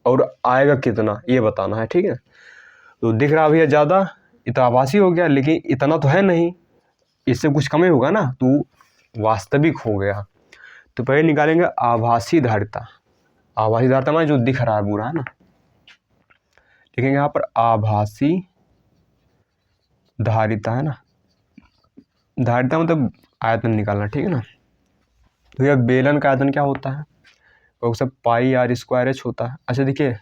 और आएगा कितना ये बताना है, ठीक है। तो दिख रहा भैया ज़्यादा, ये तो आभासी हो गया, लेकिन इतना तो है नहीं, इससे कुछ कम ही होगा ना, तो वास्तविक हो गया। तो पहले निकालेंगे आभासी धारिता, आभासी धारिता में जो दिख रहा है पूरा, है ना, लिखेंगे यहाँ पर आभासी धारिता, है ना, धारिता मतलब आयतन निकालना, ठीक है ना। तो यह बेलन का आयतन क्या होता है, वो सब πr² होता है। अच्छा देखिए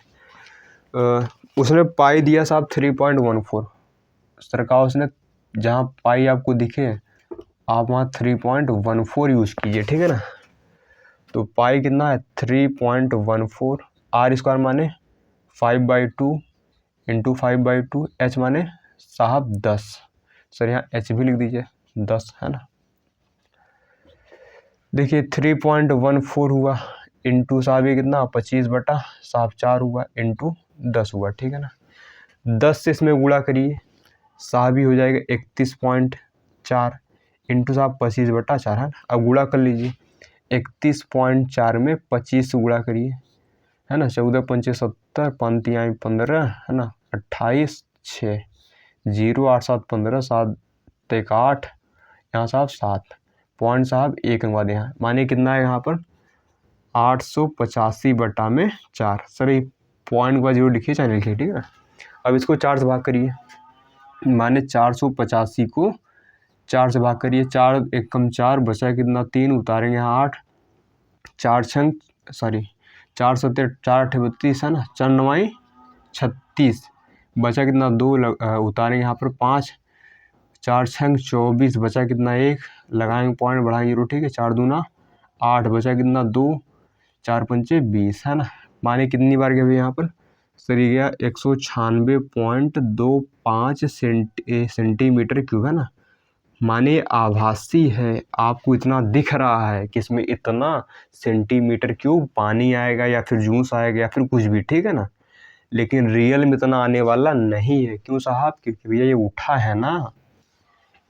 उसने पाई दिया साहब 3.14, सर कहा उसने जहाँ पाई आपको दिखे आप वहाँ 3.14 यूज कीजिए, ठीक है ना। तो पाई कितना है 3.14, r² माने 5/2 इंटू 5/2, h माने साहब 10, सर यहाँ h भी लिख दीजिए 10, है ना। देखिए 3.14 हुआ इंटू साहब ये कितना 25/4 हुआ इंटू 10 हुआ, ठीक है ना। 10 से इसमें गुणा करिए, साहब ही हो जाएगा 31.4 इंटू साहब 25/4 है ना। अब गुणा कर लीजिए, 31.4 में 25 से गुणा करिए, है ना। 14 पंचे 70, 5 तिहाई 15, है ना। 28 6 0 8 7 15 7 1 8, यहाँ साहब 7 पॉइंट साहब 1 अंक बाद यहाँ मानिए कितना है यहाँ पर 885/4। सर ये पॉइंट का 0 लिखिए चाहे लिखिए, ठीक है। अब इसको 4 से भाग करिए, माने 485 को 4 से भाग करिए, 4 1 कम 4 बचा कितना 3, उतारेंगे यहाँ 8, 4 7 4 32 है ना, 4 9 36 बचा कितना 2, उतारेंगे यहाँ पर 5, 4 6 24 बचा कितना 1, लगाएंगे पॉइंट बढ़ाएंगे 0, ठीक है। 4 दूना 8 बचा कितना 2, 4 पंचे 20 है ना। माने कितनी बार गया भाई यहाँ पर सर ये गया 196.25 सेंटीमीटर क्यूब, है ना। माने आभासी है, आपको इतना दिख रहा है कि इसमें इतना सेंटीमीटर क्यूब पानी आएगा या फिर जूस आएगा या फिर कुछ भी, ठीक है ना। लेकिन रियल में इतना आने वाला नहीं है। क्यों साहब? क्योंकि भैया ये उठा है ना,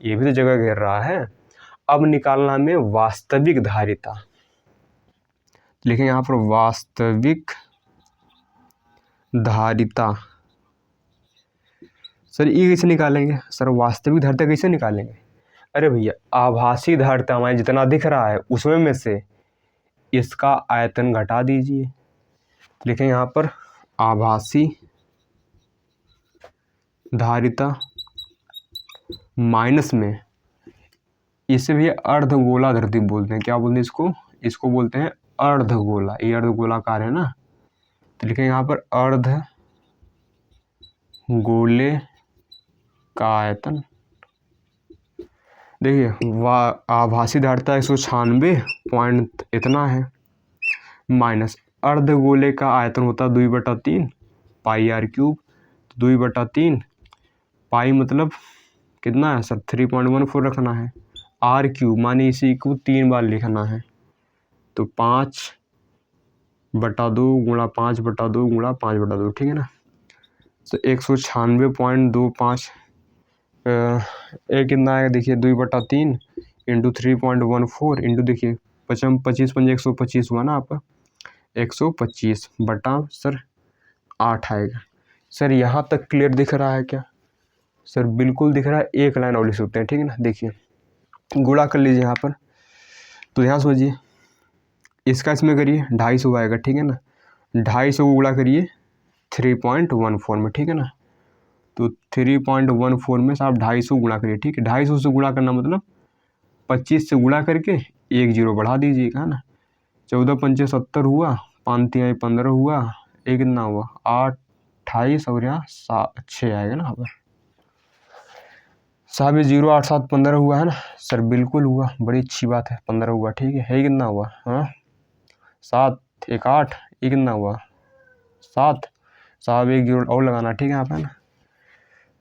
ये भी तो जगह घेर रहा है। अब निकालना में वास्तविक धारिता, लिखें यहाँ पर वास्तविक धारिता। सर ये कैसे निकालेंगे? सर वास्तविक धारिता कैसे निकालेंगे? अरे भैया आभासी धारिता हमारे जितना दिख रहा है उसमें में से इसका आयतन घटा दीजिए। लिखें यहाँ पर आभासी धारिता माइनस में, इसे भी अर्धगोला धरती बोलते हैं। क्या बोलते हैं इसको? इसको बोलते हैं अर्धगोला। ये अर्धगोलाकार है ना, तो लिखें यहाँ पर अर्धगोले का आयतन। देखिए आभासी धारिता 196 पॉइंट इतना है, माइनस अर्धगोले का आयतन होता है 2/3 पाई r क्यूब। 2/3 पाई मतलब कितना है सर? 3.14 रखना है। r क्यूब माने इसी को 3 बार लिखना है, तो 5/2 गुणा 5/2 गुणा 5/2, ठीक है ना। तो 196.25 कितना है देखिए 2/3 इंटू 3.14 इंटू देखिए 25 पंजे 125 हुआ ना आपका 125 बटा सर 8 आएगा। सर यहाँ तक क्लियर दिख रहा है क्या? सर बिल्कुल दिख रहा है। एक लाइन और लिख सकते हैं, ठीक है ना। देखिए गुणा कर लीजिए यहाँ पर, तो यहाँ सोचिए इसका इसमें करिए 250 आएगा, ठीक है ना। 250 को गुणा करिए 3.14 में, ठीक है ना। तो 3.14 में साहब 250 गुणा करिए, ठीक है। 250 से गुणा करना मतलब 25 से गुणा करके 1 0 बढ़ा दीजिएगा, है ना। 14 पंचे 70 हुआ, 5 तिहाई 15 हुआ, एक कितना हुआ 28 और यहाँ 6 आएगा ना यहाँ पर साहब। ये 0 8 7 15 हुआ है ना सर, बिल्कुल हुआ, बड़ी अच्छी बात है। 15 हुआ, ठीक है। कितना हुआ? हाँ 7 1 8, ये कितना हुआ 7 साहब। 1 0 और लगाना, ठीक है यहाँ पे ना।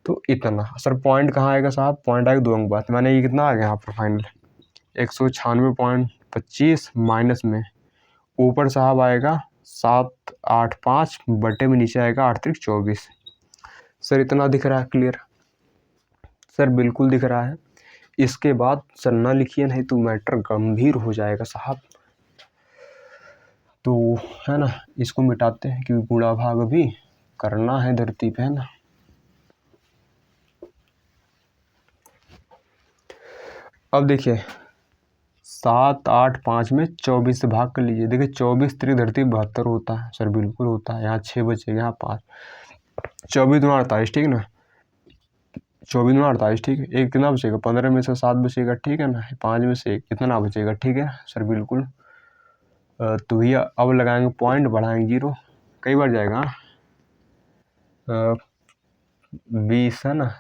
तो इतना सर पॉइंट कहाँ आएगा साहब? पॉइंट आएगा 2 अंक बाद। मैंने ये कितना आ गया यहाँ पर फाइनल 196.25 माइनस में ऊपर साहब आएगा 785 बटे में नीचे आएगा 8 3 24। सर इतना दिख रहा है क्लियर? सर बिल्कुल दिख रहा है। इसके बाद सर ना लिखिए, नहीं तो मैटर गंभीर हो जाएगा साहब। तो है ना, इसको मिटाते हैं क्योंकि गुणा भाग भी करना है धरती पे, है ना। अब देखिए 7 8 5 में 24 से भाग कर लीजिए। देखिए 24 3 धरती 72 होता है सर, बिल्कुल होता है। यहाँ 6 बचेगा, यहाँ 5, 24 दूना 48, ठीक है ना। 24 दूना 48, ठीक है। एक कितना बचेगा? 15 में से 7 बचेगा, ठीक है ना। 5 में से 1 कितना बचेगा, ठीक है सर, बिल्कुल। तो भैया अब लगाएंगे पॉइंट, बढ़ाएंगे 0, कई बार जाएगा 20 है ना,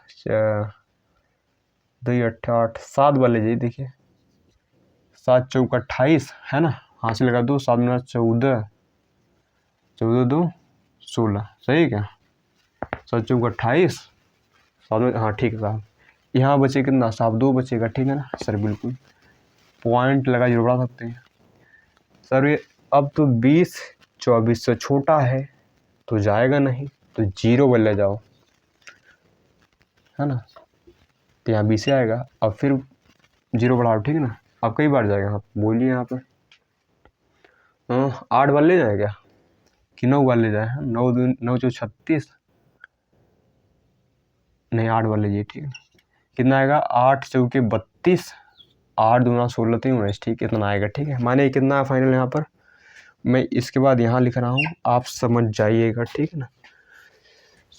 2 8 8 7 बार ले जाइए। देखिए 7 चौक 28 है ना, हाथ से लगा दो, 7 में 14 14 2 16, सही है क्या? 7 चौक 28 7 में, हाँ ठीक है साहब। यहाँ बचे कितना साहब? 2 बचेगा, ठीक है ना सर, बिल्कुल। पॉइंट लगा जीरो बढ़ा सकते हैं। सर ये अब तो 20 24 से छोटा है तो जाएगा नहीं, तो जीरो बोल ले जाओ, है ना। तो यहाँ 20 से आएगा, अब फिर जीरो बढ़ाओ, ठीक है ना। अब कई बार जाएगा, आप बोलिए यहाँ पर 8 बार ले जाए क्या कि 9 बार ले जाए? 9 चौ 36, नहीं 8 बार लीजिए, ठीक है। कितना आएगा? 8 चौके 32, 8 दूना 16 3 19, ठीक है, इतना आएगा, ठीक है। माने कितना फाइनल यहाँ पर, मैं इसके बाद यहाँ लिख रहा हूँ, आप समझ जाइएगा, ठीक है ना,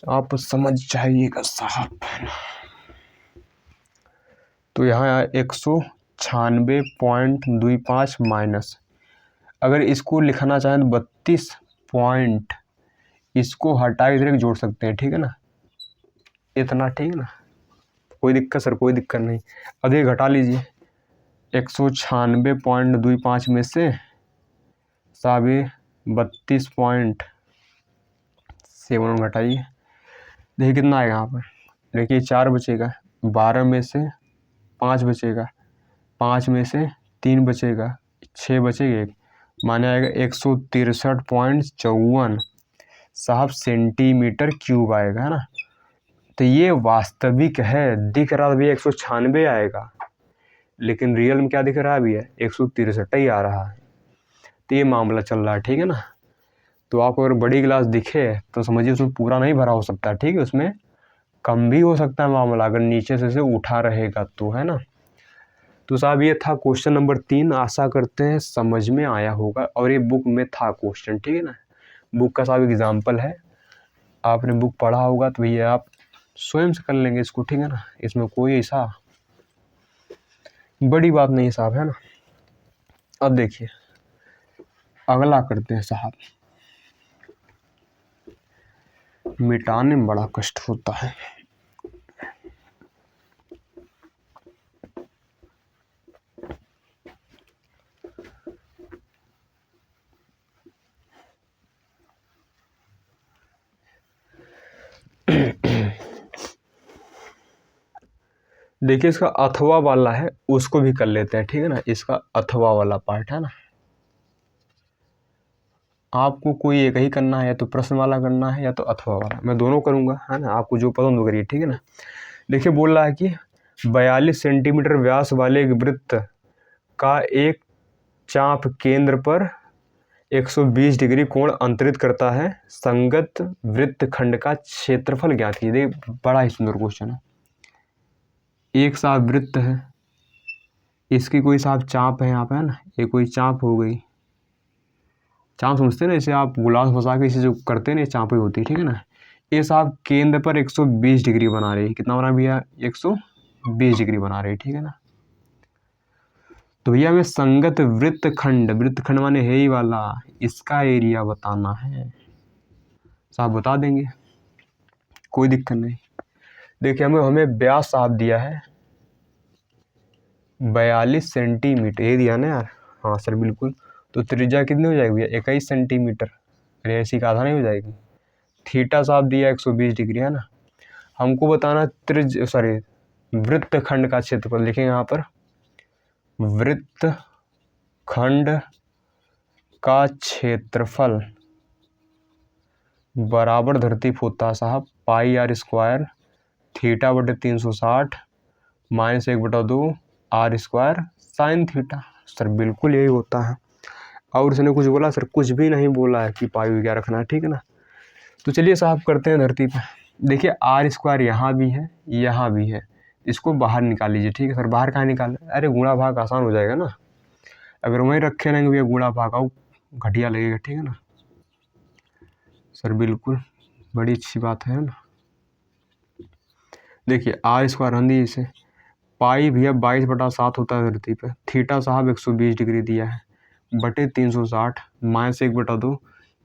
आप समझ जाइएगा साहब। तो यहाँ 196.25 माइनस, अगर इसको लिखना चाहें तो 32 पॉइंट, इसको हटा के डायरेक्ट जोड़ सकते हैं, ठीक है ना, इतना, ठीक है ना। कोई दिक्कत सर? कोई दिक्कत नहीं। अब ये घटा लीजिए, 196.25 में से साहब ये 32.7 घटाइए, देखिए कितना आएगा यहाँ पर। देखिए 4 बचेगा, 12 में से 5 बचेगा, 5 में से 3 बचेगा, 6 बचेगा, एक माने आएगा 163.54 साहब सेंटीमीटर क्यूब आएगा, है ना। तो ये वास्तविक है, दिख रहा भी 196 आएगा, लेकिन रियल में क्या दिख रहा है अभी है 163 ही आ रहा है। तो ये मामला चल रहा है, ठीक है ना। तो आपको अगर बड़ी गिलास दिखे तो समझिए उसमें पूरा नहीं भरा हो सकता, ठीक है, उसमें कम भी हो सकता है मामला, अगर नीचे से उठा रहेगा तो, है ना। तो साहब ये था क्वेश्चन नंबर 3, आशा करते हैं समझ में आया होगा, और ये बुक में था क्वेश्चन, ठीक है ना। बुक का साहब एग्जाम्पल है, आपने बुक पढ़ा होगा तो भैया आप स्वयं से कर लेंगे इसको, ठीक है ना, इसमें कोई ऐसा बड़ी बात नहीं साहब, है ना। अब देखिए अगला करते हैं साहब, मिटाने में बड़ा कष्ट होता है। देखिए इसका अथवा वाला है, उसको भी कर लेते हैं, ठीक है ना। इसका अथवा वाला पार्ट है ना, आपको कोई एक ही करना है, या तो प्रश्न वाला करना है या तो अथवा वाला, मैं दोनों करूंगा, है ना, आपको जो पसंद हो करिए, ठीक है ना। देखिए बोल रहा है कि 42 सेंटीमीटर व्यास वाले एक वृत्त का एक चाप केंद्र पर 120 डिग्री कोण अंतरित करता है, संगत वृत्त खंड का क्षेत्रफल ज्ञात कीजिए। बड़ा ही सुंदर क्वेश्चन है। एक साहब वृत्त है, इसकी कोई साहब चाप है यहाँ पे, है ना, ये कोई चाप हो गई, चाप समझते हैं ना, इसे आप गुलाब फंसा के इसे जो करते हैं ना, चाप ही होती है, ठीक है ना। ये साहब केंद्र पर 120 डिग्री बना रही है, कितना बना भैया 120 डिग्री बना रही है, ठीक है ना। तो भैया हमें संगत वृत्त खंड माने है ही वाला, इसका एरिया बताना है, साहब बता देंगे, कोई दिक्कत नहीं। देखिए हमें व्यास साहब दिया है 42 सेंटीमीटर, ये दिया ना यार, हाँ सर बिल्कुल। तो त्रिज्या कितनी हो जाएगी भैया 21 सेंटीमीटर, अरे ऐसी का आधा नहीं हो जाएगी। थीटा साहब दिया 120 डिग्री, है ना। हमको बताना वृत्त खंड का क्षेत्रफल, लिखेंगे यहाँ पर वृत्त खंड का क्षेत्रफल बराबर धरती होता साहब पाई आर स्क्वायर थीटा बटे 360 minus 1/2 R square sine theta. Sir बिल्कुल यही होता है, और उसने कुछ बोला? सर कुछ भी नहीं बोला है कि पाई क्या रखना है, ठीक है ना। तो चलिए साहब करते हैं धरती पे। देखिए आर स्क्वायर यहाँ भी है, यहाँ भी है, इसको बाहर निकाल लीजिए, ठीक है सर। बाहर कहाँ निकाल? अरे गुणा भाग आसान हो जाएगा ना, अगर वहीं रखे रहेंगे भैया गुणा भाग आओ घटिया लगेगा, ठीक है ना। सर बिल्कुल बड़ी अच्छी बात है ना। देखिए आर स्क्वायर हम दिए इसे, पाई भैया 22/7 होता है धरती पे, थीटा साहब 120 डिग्री दिया है बटे 360 माइनस 1/2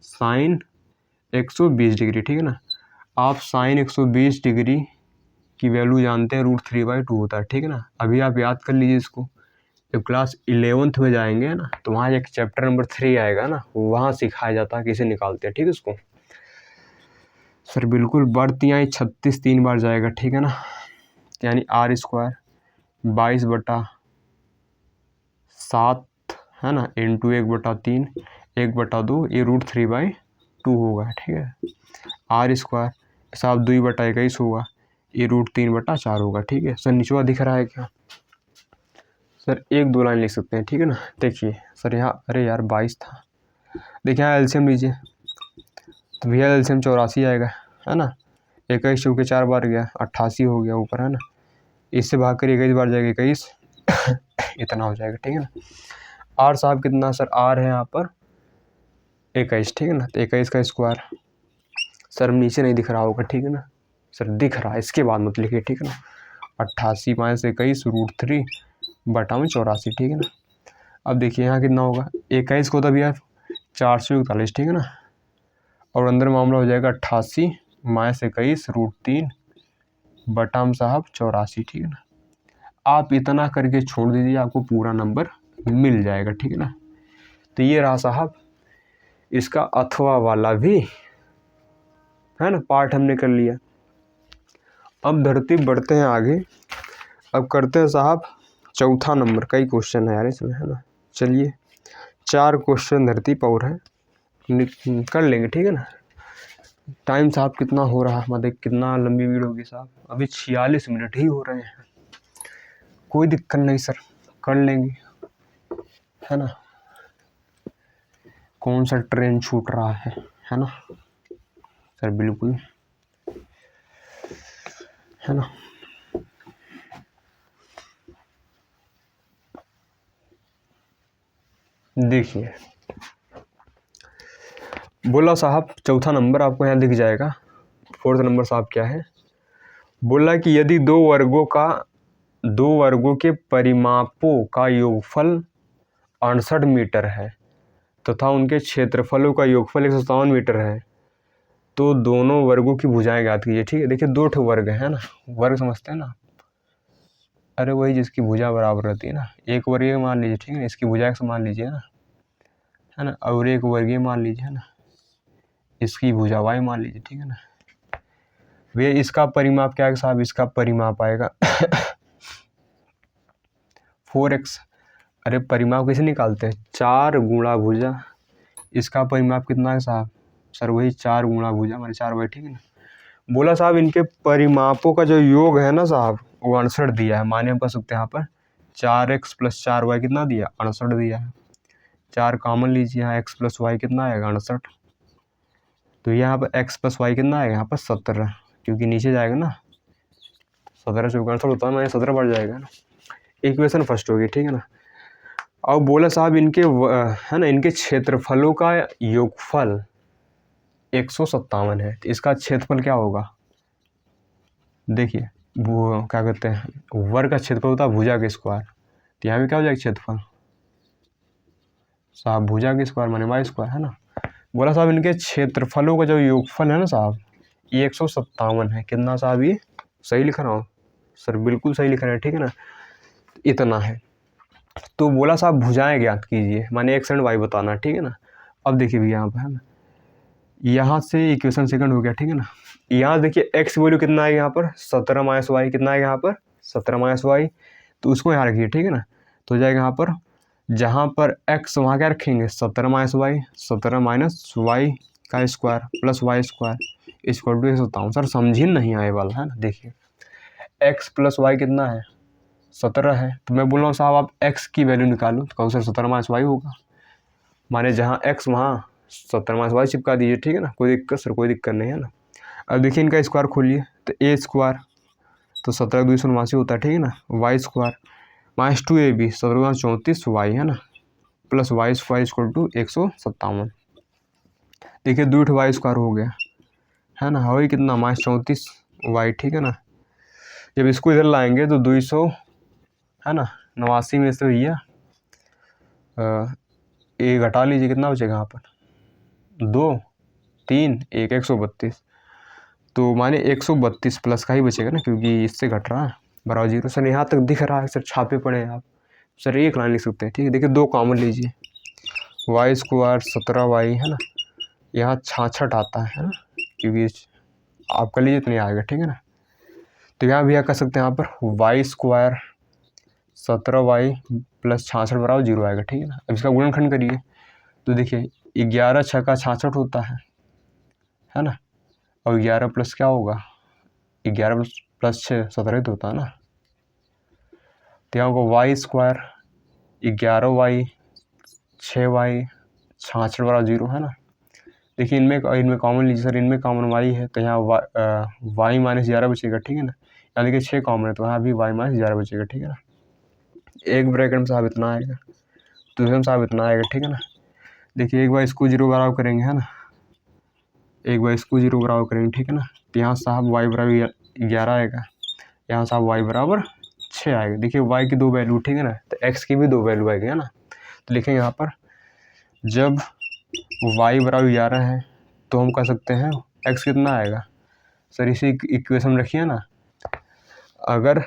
साइन 120 डिग्री, ठीक है ना। आप साइन 120 डिग्री की वैल्यू जानते हैं √3/2 होता है, ठीक है ना। अभी आप याद कर लीजिए इसको, जब क्लास 11th में जाएंगे ना तो वहाँ एक चैप्टर नंबर 3 आएगा ना, वहाँ सिखाया जाता है कैसे निकालते हैं, ठीक है इसको। सर बिल्कुल बढ़ती आई 36 3 बार जाएगा, ठीक है ना, यानी आर स्क्वायर 22/7 7 है ना इंटू 1/3 1/2 ये √3/2 होगा, ठीक है। आर स्क्वायर साहब 2/21 होगा, ये √3/4 होगा, ठीक है। सर निचवा दिख रहा है क्या? सर 1-2 लाइन लिख सकते हैं, ठीक है ना। देखिए सर यहाँ, अरे यार 22 था, देखिए यहाँ एलसीएम लीजिए, तो भैया एलसीएम 84 आएगा, है ना। 21 चौके 4 बार गया 88 हो गया ऊपर, है ना। इससे भाग कर 21 बार जाएगा 21 इतना हो जाएगा, ठीक है ना। आर साहब कितना? सर आर है यहाँ पर 21, ठीक है ना। तो 21 का स्क्वायर, सर नीचे नहीं दिख रहा होगा, ठीक है ना। सर दिख रहा है, इसके बाद मत लिखिए, ठीक है ना। 88 - 21 √3/84, ठीक है ना। अब देखिए यहाँ कितना होगा, 21 को तो भैया 441, ठीक है ना। और अंदर मामला हो जाएगा 88 - 21 √3/84, ठीक है ना। आप इतना करके छोड़ दीजिए, आपको पूरा नंबर मिल जाएगा, ठीक है ना। तो ये रहा साहब इसका अथवा वाला भी, है ना, पार्ट हमने कर लिया। अब धरती बढ़ते हैं आगे, अब करते हैं साहब चौथा नंबर। कई क्वेश्चन है यार इसमें, है ना। चलिए 4 क्वेश्चन धरती पर है, कर लेंगे, ठीक है ना। टाइम साहब कितना हो रहा है, मतलब कितना लंबी वीडियो होगी साहब, अभी 46 मिनट ही हो रहे हैं। कोई दिक्कत नहीं सर, कर लेंगे, है ना। कौन सा ट्रेन छूट रहा है ना सर, बिल्कुल, है ना। देखिए बोला साहब चौथा नंबर आपको यहाँ दिख जाएगा। 4th नंबर साहब क्या है, बोला कि यदि दो वर्गों के परिमापों का योगफल 68 मीटर है तथा उनके क्षेत्रफलों का योगफल 157 मीटर है, तो दोनों वर्गों की भुजाएं ज्ञात कीजिए, ठीक है। देखिए 2 ठो वर्ग है ना, वर्ग समझते हैं ना। अरे वही जिसकी भुजा बराबर रहती है ना, एक वर्गीय मान लीजिए, ठीक है। इसकी भुजा x मान लीजिए ना, है ना, और एक वर्गीय मान लीजिए, है ना, इसकी भुजा y मान लीजिए, ठीक है ना। भैया इसका परिमाप क्या है साहब, इसका परिमाप आएगा 4x। अरे परिमाप कैसे निकालते हैं, 4 गुणा भुजा, इसका परिमाप कितना है साहब, सर वही 4 गुणा भुजा हमारे 4y, ठीक है ना। बोला साहब इनके परिमापों का जो योग है ना साहब वो 68 दिया है, माने हम कह सकते हैं यहाँ पर 4x + 4y कितना दिया, 68 दिया है। 4 कॉमन लीजिए, यहाँ x + y कितना आएगा, 68। तो यहाँ पर x + y कितना आएगा, यहाँ पर 17, क्योंकि नीचे जाएगा ना, 17 से 68 होता है, मैंने 17 बढ़ जाएगा ना। इक्वेशन फर्स्ट होगी, ठीक है ना। अब बोला साहब इनके है ना, इनके क्षेत्रफलों का योगफल 157 है, तो इसका क्षेत्रफल क्या होगा। देखिए वो क्या कहते हैं, वर्ग का क्षेत्रफल होता है भुजा के स्क्वायर, तो यहाँ भी क्या हो जाएगा क्षेत्रफल साहब भुजा के स्क्वायर माने y स्क्वायर, है ना। बोला साहब इनके क्षेत्रफलों का जो योगफल है ना साहब ये 157 है। कितना साहब, ये सही लिख रहा हूँ सर, बिल्कुल सही लिख रहे हैं, ठीक है ना। इतना है। तो बोला साहब भुजाएं ज्ञात कीजिए, माने x एंड y बताना, ठीक है ना। अब देखिए भैया यहाँ पर, है ना, यहाँ से इक्वेशन सेकंड हो गया, ठीक है ना। यहाँ देखिए x वैल्यू कितना है यहाँ पर 17 - y, कितना है यहाँ पर 17 - y, तो उसको यहाँ रखिए, ठीक है ना। तो हो जाएगा यहाँ पर, जहाँ पर x वहाँ क्या रखेंगे 17 - y, 17 - y का square plus y square equal to 157। Sir समझिए नहीं आए वाला, है ना। देखिए x + y कितना है 17 है, तो मैं बोल रहा हूँ साहब आप x की वैल्यू निकालो, तो कहूँ सर 17 - y होगा, माने जहाँ x वहाँ 17 - y चिपका दीजिए, ठीक है ना। कोई दिक्कत सर, कोई दिक्कत नहीं, है ना। अब देखिए इनका स्क्वायर खोलिए, तो a स्क्वायर तो 17 × 2 = 89 होता है, ठीक है ना। y स्क्वायर -2ab 17 × 34 y, है ना, plus y square equal to 157। देखिए 2 y स्क्वायर हो गया, है ना, वही कितना -34 y, ठीक है ना। जब इसको इधर लाएंगे तो 200, है ना, 89 में से भैया ये घटा लीजिए, कितना बचेगा यहाँ पर 2 3 1 132, तो माने 132 प्लस का ही बचेगा ना, क्योंकि इससे घट रहा है बराबर 0। सर यहाँ तक दिख रहा है सर, छापे पड़े हैं आप सर, एक लाइन लिख सकते हैं, ठीक है। देखिए 2 कॉमन लीजिए, y स्क्वायर 17y, है ना, यहाँ 66 आता है ना, क्योंकि आप कर लीजिए इतनी आएगा, ठीक है ना। तो यहाँ भी कह सकते हैं यहाँ पर y स्क्वायर 17y प्लस 66 बराबर 0 आएगा, ठीक है ना। अब इसका गुणनखंड करिए तो देखिए 11 छक्का 66 होता है ना। और 11 प्लस क्या होगा, 11 प्लस 6 17 तो होता है ना। तो यहाँ होगा वाई स्क्वायर 11y 6y 66 बराबर 0 है ना। देखिए इनमें कॉमन लीजिए सर, इनमें कॉमन y है तो यहाँ y माइनस 11 बचेगा, ठीक है ना। यहाँ देखिए 6 कॉमन है तो यहाँ भी y माइनस 11 बचेगा, ठीक है ना। एक ब्रैकेट में साहब इतना आएगा, दूसरे में साहब इतना आएगा, ठीक है ना। देखिए एक बार इसको 0 बराबर करेंगे है ना, एक बार इसको 0 बराबर करेंगे, ठीक है ना। तो यहाँ साहब y बराबर 11 आएगा, यहाँ साहब y बराबर 6 आएगा। देखिए y की 2 वैल्यू, ठीक है ना, तो x की भी 2 वैल्यू आएगी, है ना। तो लिखेंगे यहाँ पर जब y बराबर 11 है तो हम कह सकते हैं x कितना आएगा सर, इसी इक्वेशन रखिए ना। अगर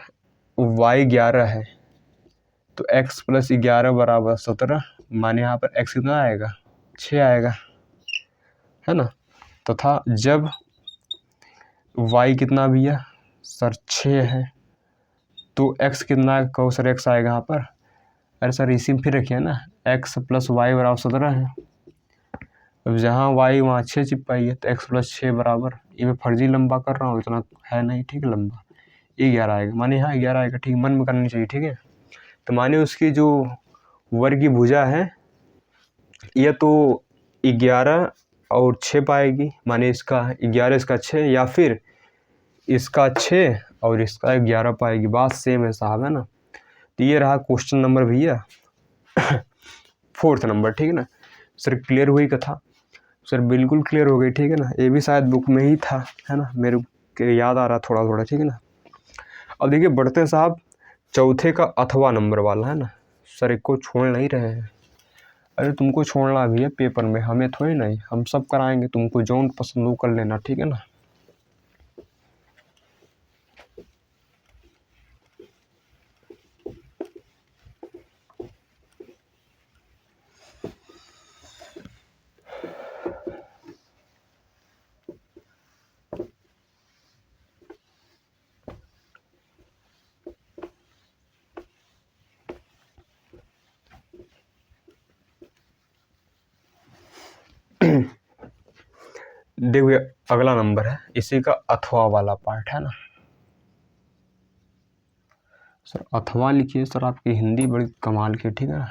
y 11 है तो x प्लस 11 बराबर 17, माने यहाँ पर x कितना आएगा 6 आएगा, है ना। तथा जब y कितना भी है सर 6 है तो x कितना कहो सर, x आएगा यहाँ पर, अरे सर इसी में फिर रखिए ना, x प्लस वाई बराबर 17 है। अब जहाँ y वहाँ 6 चिपकाइए तो x प्लस 6 बराबर, ये मैं फर्जी लंबा कर रहा हूँ, इतना है नहीं, ठीक है, लंबा ये 11 आएगा, माने यहाँ 11 आएगा, ठीक, मन में करनी चाहिए, ठीक है। तो माने उसकी जो वर्ग की भुजा है ये तो 11 और 6 पाएगी, माने इसका 11 इसका 6, या फिर इसका 6 और इसका 11 पाएगी, बात सेम है साहब, है ना। तो ये रहा क्वेश्चन नंबर भैया 4th नंबर, ठीक है ना। सर क्लियर हुई कथा, सर बिल्कुल क्लियर हो गई, ठीक है ना। ये भी शायद बुक में ही था, है ना, मेरे को याद आ रहा थोड़ा थोड़ा, ठीक है ना। अब देखिए बढ़ते हैं साहब चौथे का अथवा नंबर वाला, है ना। सर एक को छोड़ नहीं रहे हैं, अरे तुमको छोड़ना भी है पेपर में, हमें थोड़ी नहीं, हम सब कराएंगे, तुमको जौन पसंद हो कर लेना, ठीक है ना। देखिए अगला नंबर है इसी का अथवा वाला पार्ट, है ना। सर अथवा लिखिए सर, आपकी हिंदी बड़ी कमाल की, ठीक है ना।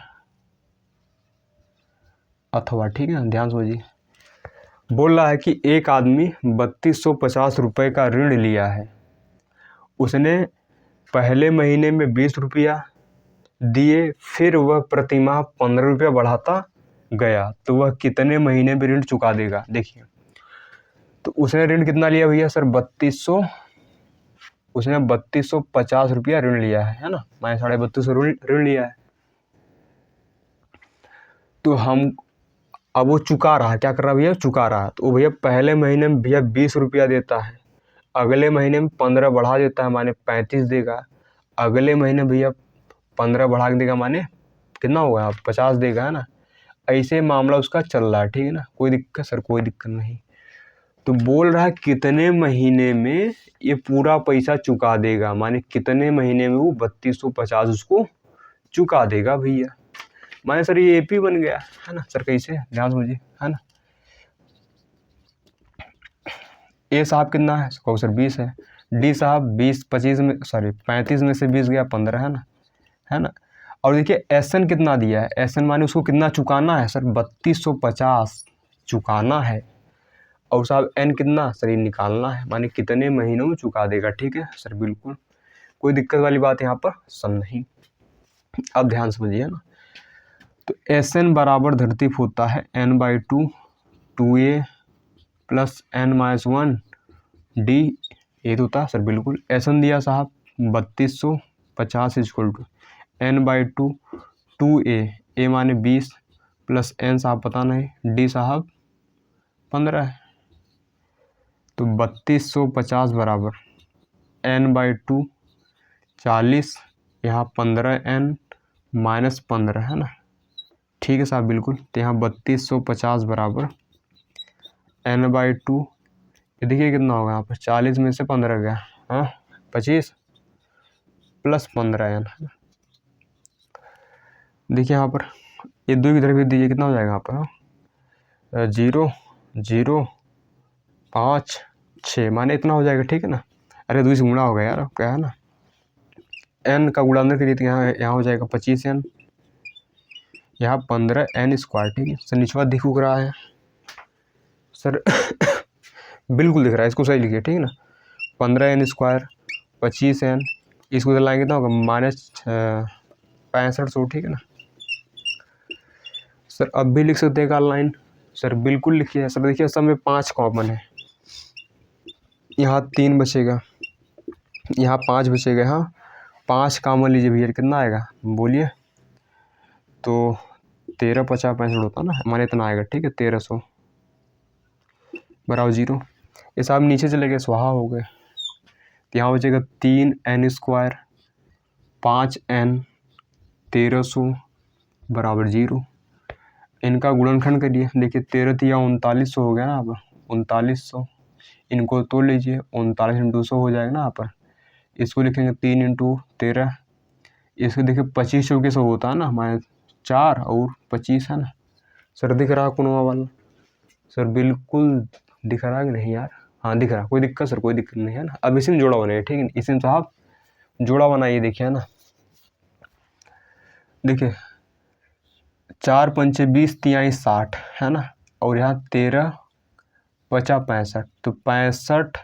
अथवा, ठीक है ना, ध्यान से समझिए। बोल रहा है कि एक आदमी 3250 रुपये का ऋण लिया है, उसने पहले महीने में 20 रुपया दिए, फिर वह प्रतिमाह 15 रुपया बढ़ाता गया, तो वह कितने महीने में ऋण चुका देगा। देखिए तो उसने ऋण कितना लिया भैया सर, 3200, उसने 3250 रुपया ऋण लिया है ना, मैंने 3250 ऋण लिया है। तो हम अब वो चुका रहा है, क्या कर रहा है भैया, चुका रहा है। तो भैया पहले महीने में भैया 20 रुपया देता है, अगले महीने में 15 बढ़ा देता है, माने 35 देगा, अगले महीने भैया 15 बढ़ा के देगा, माने कितना होगा 50 देगा, है ना। ऐसे मामला उसका चल रहा है, ठीक है ना। कोई दिक्कत सर, कोई दिक्कत नहीं। तो बोल रहा है कितने महीने में ये पूरा पैसा चुका देगा, माने कितने महीने में वो 3250 उसको चुका देगा भैया। माने सर ये एपी बन गया, है ना। सर कैसे, ध्यान समझिए, है ना। ए साहब कितना है, कहो सर 20 है। डी साहब 25 में, सॉरी 35 में से 20 गया 15, है ना, है ना। और देखिए एस एन कितना दिया है, एस एन माने उसको कितना चुकाना है सर, 3250 चुकाना है। और साहब एन कितना सर, ये निकालना है, माने कितने महीनों में चुका देगा, ठीक है सर, बिल्कुल कोई दिक्कत वाली बात यहाँ पर सर नहीं। अब ध्यान समझिए ना। तो एस एन बराबर धरती होता है n/2 2a plus n-1 D, ये तो होता है सर, बिल्कुल। एस एन दिया साहब 3250 इक्वल टू n/2 2a, ए माने 20 प्लस n साहब पता नहीं, डी साहब 15 है। तो 3250 बराबर n/2 40, यहाँ 15n माइनस 15, है ना, ठीक है साहब, बिल्कुल। तो यहाँ 3250 बराबर n/2, ये देखिए कितना होगा यहाँ पर, 40 में से 15 गया, हाँ 25 प्लस 15n, है ना। देखिए यहाँ पर ये 2 की तरफ भी दीजिए, कितना हो जाएगा यहाँ पर 0 0 5 6 माने इतना हो जाएगा, ठीक है ना। अरे 2 से गुणा हो गया यार, क्या है ना, n का गुणा अंदर करिए तो यहाँ हो जाएगा 25n, यहाँ 15n स्क्वायर, ठीक है सर। निचवा दिख रहा है सर बिल्कुल दिख रहा है, इसको सही लिखिए, ठीक है ना। 15n स्क्वायर 25n, इसको इधर लाएंगे तो होगा -6500, ठीक है ना सर। अब भी लिख सकते हैं एक लाइन सर, बिल्कुल लिखिए सर। देखिए सब में 5 कॉमन है, यहाँ 3 बचेगा, यहाँ 5 बचेगा, यहाँ 5 कॉमन लीजिए भैया, कितना आएगा बोलिए। तो 13 50 65 होता ना, हमारे इतना आएगा, ठीक है 1300 बराबर 0। ये सब नीचे चले गए, स्वाहा हो गए, तो यहाँ बचेगा 3n स्क्वायर 5n 1300 बराबर 0। इनका गुणनखंड करिए, देखिए 13 या 3900 हो गया ना आप, 3900, इनको तोड़ लीजिए, 39 × 100 हो जाएगा ना यहाँ पर। इसको लिखेंगे 3 × 13, इसको देखिए 25 चौके 100 होता है ना, हमारे 4 और 25 है ना सर। दिख रहा कुनवा वाला सर, बिल्कुल दिख रहा है कि नहीं यार, हाँ दिख रहा, कोई दिक्कत सर, कोई दिक्कत नहीं है ना। अब इसी में जोड़ा बनाइए, ठीक है, इसी में साहब जोड़ा बनाइए, देखिए ना, देखिए 4 पंचे 20 तिहाई 60 है ना, और यहाँ 13 50 65, तो 65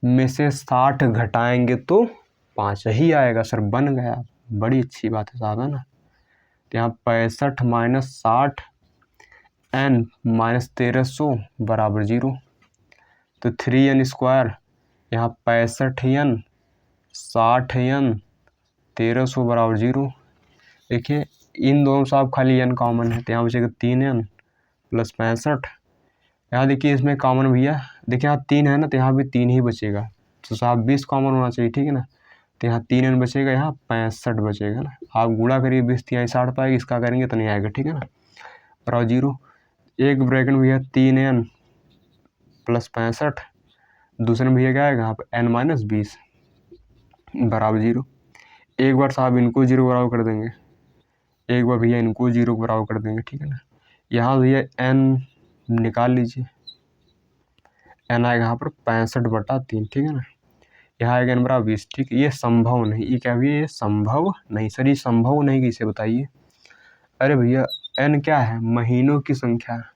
में से 60 घटाएंगे तो 5 ही आएगा सर, बन गया, बड़ी अच्छी बात है साहब, है ना। तो यहाँ 65 - 60 n - 1300 बराबर 0, तो 3n स्क्वायर, यहाँ 65n 60n 1300 बराबर 0। देखिए इन दोनों साहब खाली n कॉमन है, तो यहाँ बचेगा 3n + 65। यहाँ देखिए इसमें कॉमन भैया, देखिए यहाँ 3 है ना, तो यहाँ भी 3 ही बचेगा, तो साहब 20 कॉमन होना चाहिए, ठीक है ना। तो यहाँ 3n बचेगा, यहाँ 65 बचेगा ना। आप गुणा करिए, 20 तिहाई 60 पाएगा, इसका करेंगे तो नहीं आएगा, ठीक है ना, बराबर 0। एक ब्रैकेट भैया 3n + 65, दूसरे में भैया क्या आएगा यहाँ पर n - 20 बराबर 0। एक बार साहब इनको 0 बराबर कर देंगे, एक बार भैया इनको 0 बराबर कर देंगे, ठीक है ना। यहाँ भैया n निकाल लीजिए, n आएगा यहाँ पर 65/3, ठीक है ना। यहाँ आएगा n बराबर 20, ठीक है। ये संभव नहीं, ये क्या भैया, ये संभव नहीं सर, ये संभव नहीं कैसे बताइए। अरे भैया n क्या है, महीनों की संख्या है।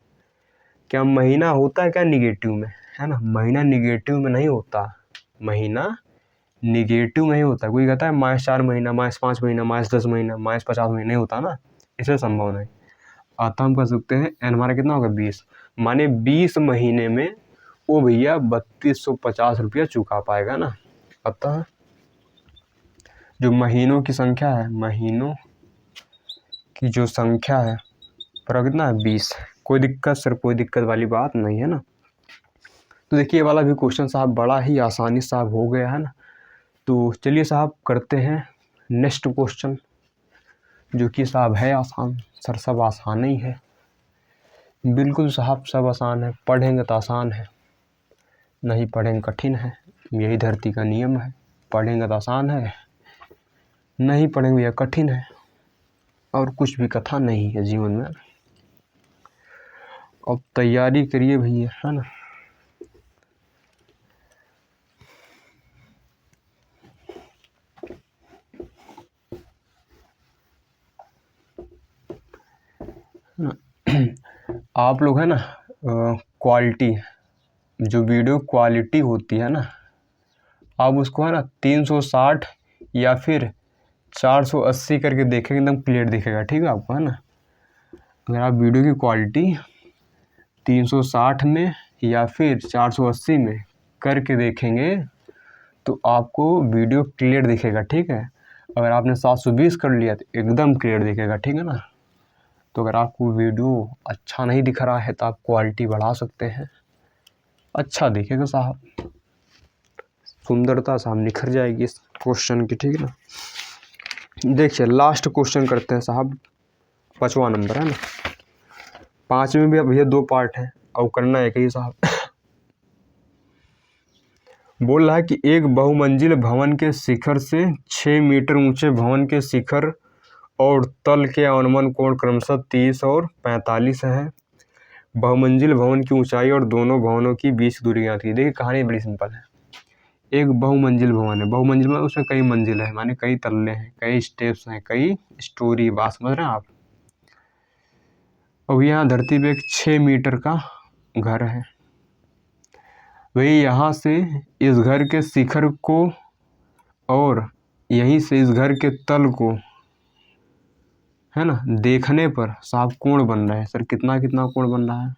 क्या महीना होता है क्या निगेटिव में, है ना, महीना निगेटिव में नहीं होता, महीना निगेटिव में ही होता है। कोई कहता है -4 महीना, -5 महीना, -10 महीना, -50 महीना, नहीं होता ना, इसे संभव नहीं। अतः हम कह सकते हैं n हमारा कितना होगा 20, माने 20 महीने में वो भैया 3250 रुपया चुका पाएगा ना। अतः जो महीनों की संख्या है, महीनों की जो संख्या है पर कितना है 20। कोई दिक्कत सर, कोई दिक्कत वाली बात नहीं है ना। तो देखिए ये वाला भी क्वेश्चन साहब बड़ा ही आसानी साहब हो गया है ना। तो चलिए साहब करते हैं नेक्स्ट क्वेश्चन, जो कि साहब है आसान सर, सब आसान ही है, बिल्कुल साहब सब आसान है, पढ़ेंगे तो आसान है, नहीं पढ़ेंगे कठिन है, यही धरती का नियम है। पढ़ेंगे तो आसान है, नहीं पढ़ेंगे यह कठिन है, और कुछ भी कथा नहीं है जीवन में। अब तैयारी करिए भैया, है ना। आप लोग है ना क्वालिटी, जो वीडियो क्वालिटी होती है ना, आप उसको है ना 360 या फिर 480 करके देखेंगे, एकदम क्लियर दिखेगा, ठीक है आपको, है ना। अगर आप वीडियो की क्वालिटी 360 में या फिर 480 में करके देखेंगे तो आपको वीडियो क्लियर दिखेगा, ठीक है। अगर आपने 720 कर लिया तो एकदम क्लियर दिखेगा, ठीक है ना। तो अगर आपको वीडियो अच्छा नहीं दिख रहा है तो आप क्वालिटी बढ़ा सकते हैं, अच्छा दिखेगा साहब, सुंदरता साहब निखर जाएगी इस क्वेश्चन की, ठीक है ना। देखिए लास्ट क्वेश्चन करते हैं साहब, 5वां नंबर है ना। 5 में भी भैया 2 पार्ट है और करना है कि साहब बोल रहा है कि एक बहुमंजिल भवन के शिखर से 6 मीटर ऊंचे भवन के शिखर और तल के अनुमान कोण क्रमशः 30 और 45 है। बहुमंजिल भवन की ऊंचाई और दोनों भवनों की बीच दूरी ज्ञात की। देखिए कहानी बड़ी सिंपल है। एक बहुमंजिल भवन है, बहुमंजिल में उसमें कई मंजिल है, माने कई तल्ले हैं, कई स्टेप्स हैं, कई स्टोरी, बात समझ रहे हैं आप। अब यहाँ धरती पे एक 6 मीटर का घर है, वही यहाँ से इस घर के शिखर को और यहीं से इस घर के तल को, है ना, देखने पर साहब कोण बन रहा है। सर कितना कितना कोण बन रहा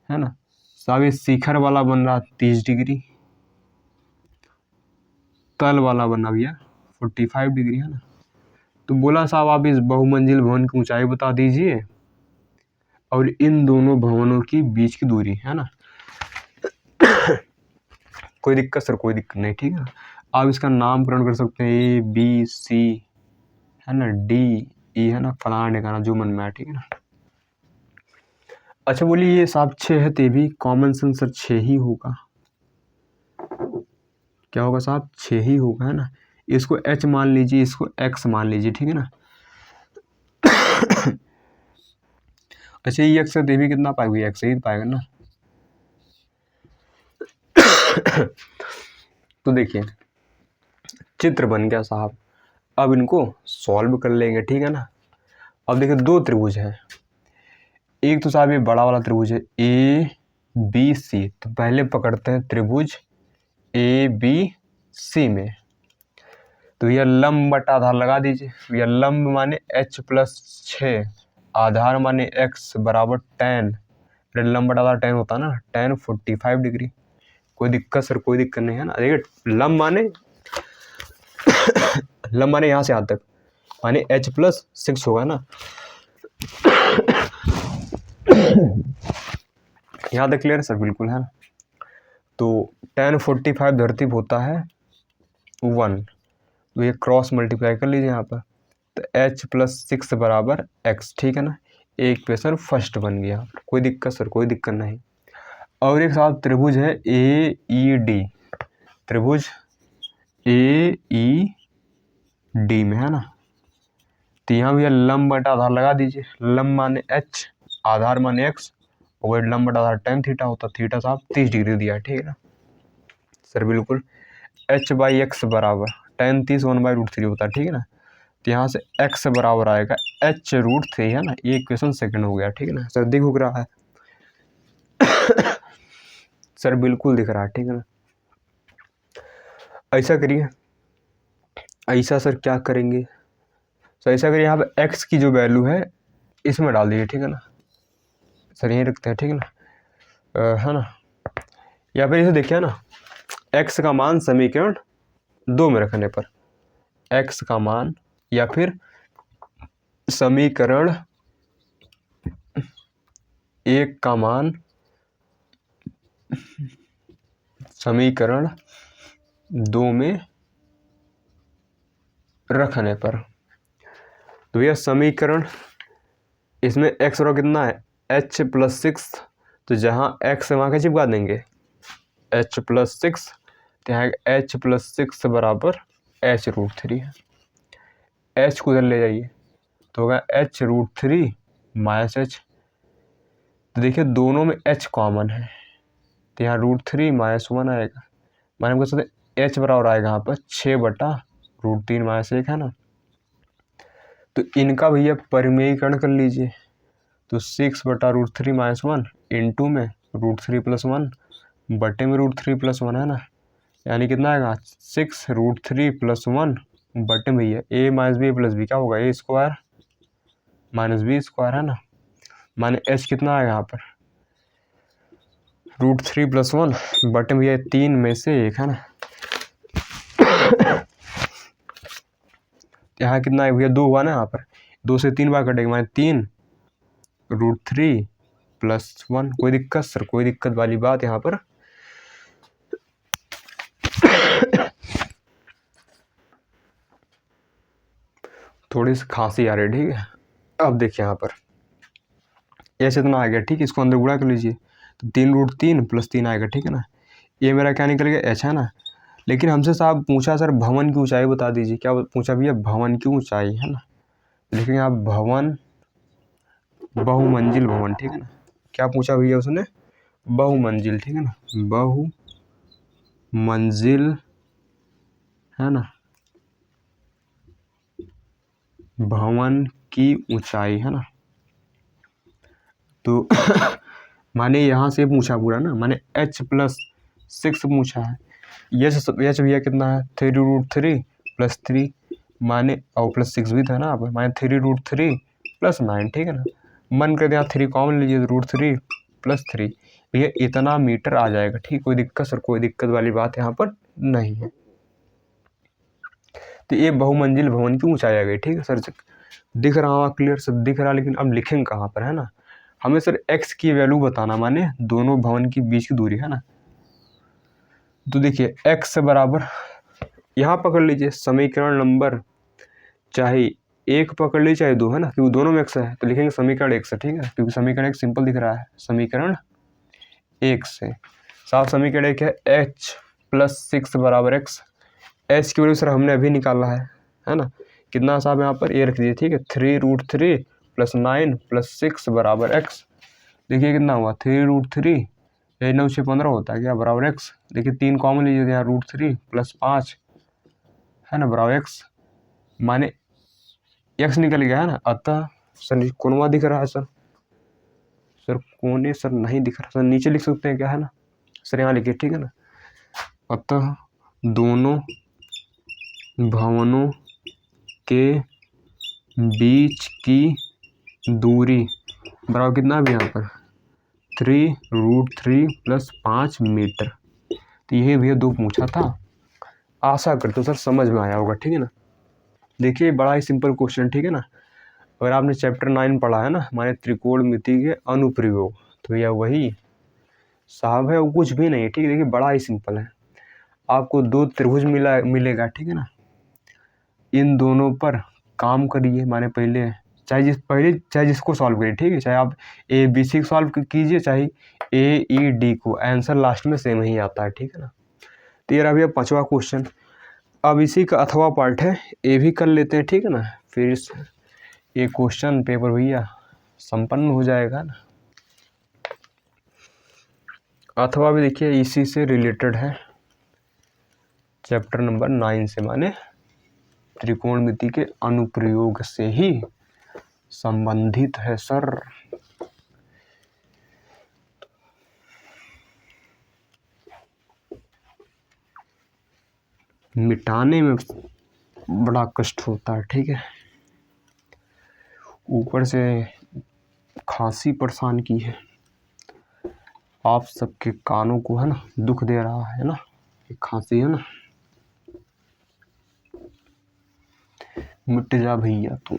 है ना साहब। ये शिखर वाला बन रहा 30 डिग्री, तल वाला बना भैया 45 डिग्री, है ना। तो बोला साहब आप इस बहुमंजिल भवन की ऊंचाई बता दीजिए और इन दोनों भवनों की बीच की दूरी, है ना। कोई दिक्कत सर? कोई दिक्कत नहीं, ठीक है ना। आप इसका नामकरण कर सकते हैं ए बी सी, है ना, डी ई, है ना, फलाना ढिकाना जो मन में आए, ठीक है ना। अच्छा बोलिए ये साहब 6 है, तो भी कॉमन सेंस सर 6 ही होगा। क्या होगा साहब? 6 ही होगा, है ना। इसको h मान लीजिए, इसको x मान लीजिए, ठीक है ना। अच्छा ये x है, भी कितना पाएगा? x ही पाएगा ना। तो देखिए चित्र बन गया साहब। अब इनको सॉल्व कर लेंगे, ठीक है ना। अब देखिए दो त्रिभुज हैं, एक तो साहब ये बड़ा वाला त्रिभुज है ए बी सी। तो पहले पकड़ते हैं त्रिभुज ए बी सी में। तो यह लंब बटा आधार लगा दीजिए। यह लंब माने h+6, आधार माने x बराबर tan। लंब बटा आधार tan होता है ना, tan 45 डिग्री। कोई दिक्कत सर? कोई दिक्कत नहीं, है ना। देखिए लंब माने लंब माने यहाँ से यहाँ तक, माने h+6 होगा ना। यहाँ तक क्लियर है सर? बिल्कुल, है ना। तो tan 45 धरती पे होता है 1, तो ये क्रॉस मल्टीप्लाई कर लीजिए यहाँ पर। तो h+6 बराबर x, ठीक है ना। एक पे सर फर्स्ट बन गया। कोई दिक्कत सर? कोई दिक्कत नहीं। और एक साथ त्रिभुज है ए ई डी, त्रिभुज ए ई डी में, है ना। तो यहाँ भी लंब बटा आधार लगा दीजिए। लंब माने h, आधार माने x, और लंब बटा आधार tan थीटा होता। थीटा साहब 30 डिग्री दिया है, ठीक है ना सर। बिल्कुल h/x बराबर tan 30 1/√3 होता है, ठीक है ना। तो यहाँ से x बराबर आएगा h√3, है ना। ये इक्वेशन सेकंड हो गया, ठीक है ना सर। दिख रहा है सर? बिल्कुल दिख रहा है, ठीक है ना। ऐसा करिए, ऐसा सर क्या करेंगे सर? ऐसा करिए, यहाँ पे x की जो वैल्यू है इसमें डाल दीजिए, ठीक है ना सर। यहीं रखते हैं, ठीक है ना, है ना। या फिर इसे देखिए ना, x का मान समीकरण 2 में रखने पर, x का मान या फिर समीकरण 1 का मान समीकरण 2 में रखने पर। तो यह समीकरण, इसमें x रो कितना है h+6, तो जहाँ x वहाँ का चिपका देंगे h+6, तो यहाँ h+6 बराबर h√3 है। h को उधर ले जाइए तो होगा h√3 माइनस h। तो देखिए दोनों में h कॉमन है, तो यहाँ √3 माइनस 1 आएगा। माने हम कह सकते h बराबर आएगा यहाँ पर 6/√3 माइनस 1, है ना। तो इनका भैया परिमेयीकरण कर लीजिए। तो 6/√3 माइनस 1 इंटू में √3 + 1 बटे में √3 + 1, है ना। यानी कितना आएगा 6√3 + 1 बटे में भैया a - b + b क्या होगा a² - b², है ना। माने h कितना आएगा यहाँ पर √3 + 1 बटे में भैया 3 में से 1, है ना। यहाँ कितना है भैया 2 हुआ ना, यहाँ पर 2 से 3 बार कटेगा, माने 3 √3 + 1। कोई दिक्कत सर? कोई दिक्कत वाली बात यहाँ पर? थोड़ी सी खांसी आ रही है, ठीक है। अब देखिए यहाँ पर ऐसे इतना आ गया, ठीक है। इसको अंदर गुणा कर लीजिए, तो 3√3 + 3 आएगा, ठीक है ना। ये मेरा क्या निकल गया h, है ना। लेकिन हमसे साहब पूछा सर भवन की ऊंचाई बता दीजिए। क्या पूछा भैया? भवन की ऊंचाई, है ना। लिखेंगे आप भवन, बहुमंजिल भवन, ठीक है ना। क्या पूछा भैया उसने, बहुमंजिल, ठीक है ना, बहुमंजिल, है ना, भवन की ऊंचाई, है ना। तो माने यहाँ से पूछा पूरा ना, माने h+6 पूछा है। यच भैया कितना है, 3√3 + 3 माने, और +6 भी था ना, आप माने 3√3 + 9, ठीक है ना। मन कर यहाँ 3 कॉमन लीजिए, तो √3 + 3 भैया इतना मीटर आ जाएगा, ठीक। कोई दिक्कत सर, कोई दिक्कत वाली बात यहाँ पर नहीं है। तो ये बहुमंजिल भवन की ऊंचाई आ गई, ठीक है सर। दिख रहा होगा क्लियर सब दिख रहा, लेकिन अब लिखेंगे कहाँ पर, है ना। हमें सर x की वैल्यू बताना, माने दोनों भवन की बीच की दूरी, है ना। तो देखिए x बराबर, यहाँ पकड़ लीजिए समीकरण नंबर, चाहे 1 पकड़ लीजिए चाहे 2, है ना, क्योंकि दोनों में x है, तो लिखेंगे समीकरण 1 से, ठीक है, क्योंकि समीकरण 1 सिंपल दिख रहा है, समीकरण 1 से। साफ समीकरण 1 है, h+6 = x। h की वैल्यू सर हमने अभी निकाला है ना। कितना साहब यहाँ पर, ये रख दीजिए, ठीक है, 3√3 + 9 + 6 = x। देखिए कितना हुआ, 3√3, 9 6 15 होता है क्या, बराबर x। देखिए 3 कॉमन लीजिए, यहाँ √3 + 5, है ना, बराबर x। माने x निकल गया, है ना। अतः सर कोनवा दिख रहा है सर, कोने सर नहीं दिख रहा सर, नीचे लिख सकते हैं क्या, है ना सर, यहाँ लिखिए, ठीक है ना। अतः दोनों भवनों के बीच की दूरी बराबर कितना भी यहाँ पर, 3√3 + 5 मीटर। तो ये भैया 2 पूछा था, आशा करते हो सर समझ में आया होगा, ठीक है ना। देखिए बड़ा ही सिंपल क्वेश्चन, ठीक है ना। अगर आपने चैप्टर 9 पढ़ा है ना, हमारे त्रिकोणमिति के अनुप्रयोग, तो भैया वही साहब है, वो कुछ भी नहीं है, ठीक है। देखिए बड़ा ही सिंपल है, आपको 2 त्रिभुज मिलेगा, ठीक है ना। इन दोनों पर काम करिए, माने पहले चाहे जिसको सॉल्व करिए, ठीक है, चाहे आप ABC को सॉल्व कीजिए, चाहे AED को, आंसर लास्ट में सेम ही आता है, ठीक है ना। तो ये रहा भैया 5वां क्वेश्चन। अब इसी का अथवा पार्ट है, ये भी कर लेते हैं, ठीक है ना, फिर ये क्वेश्चन पेपर भैया संपन्न हो जाएगा ना। अथवा भी देखिए इसी से रिलेटेड है, चैप्टर नंबर 9 से, माने त्रिकोणमिति के अनुप्रयोग से ही संबंधित है सर। मिटाने में बड़ा कष्ट होता है, ठीक है, ऊपर से खांसी परेशान की है, आप सबके कानों को, है ना, दुख दे रहा है ना, ये खांसी, है ना। मिट जा भैया तू।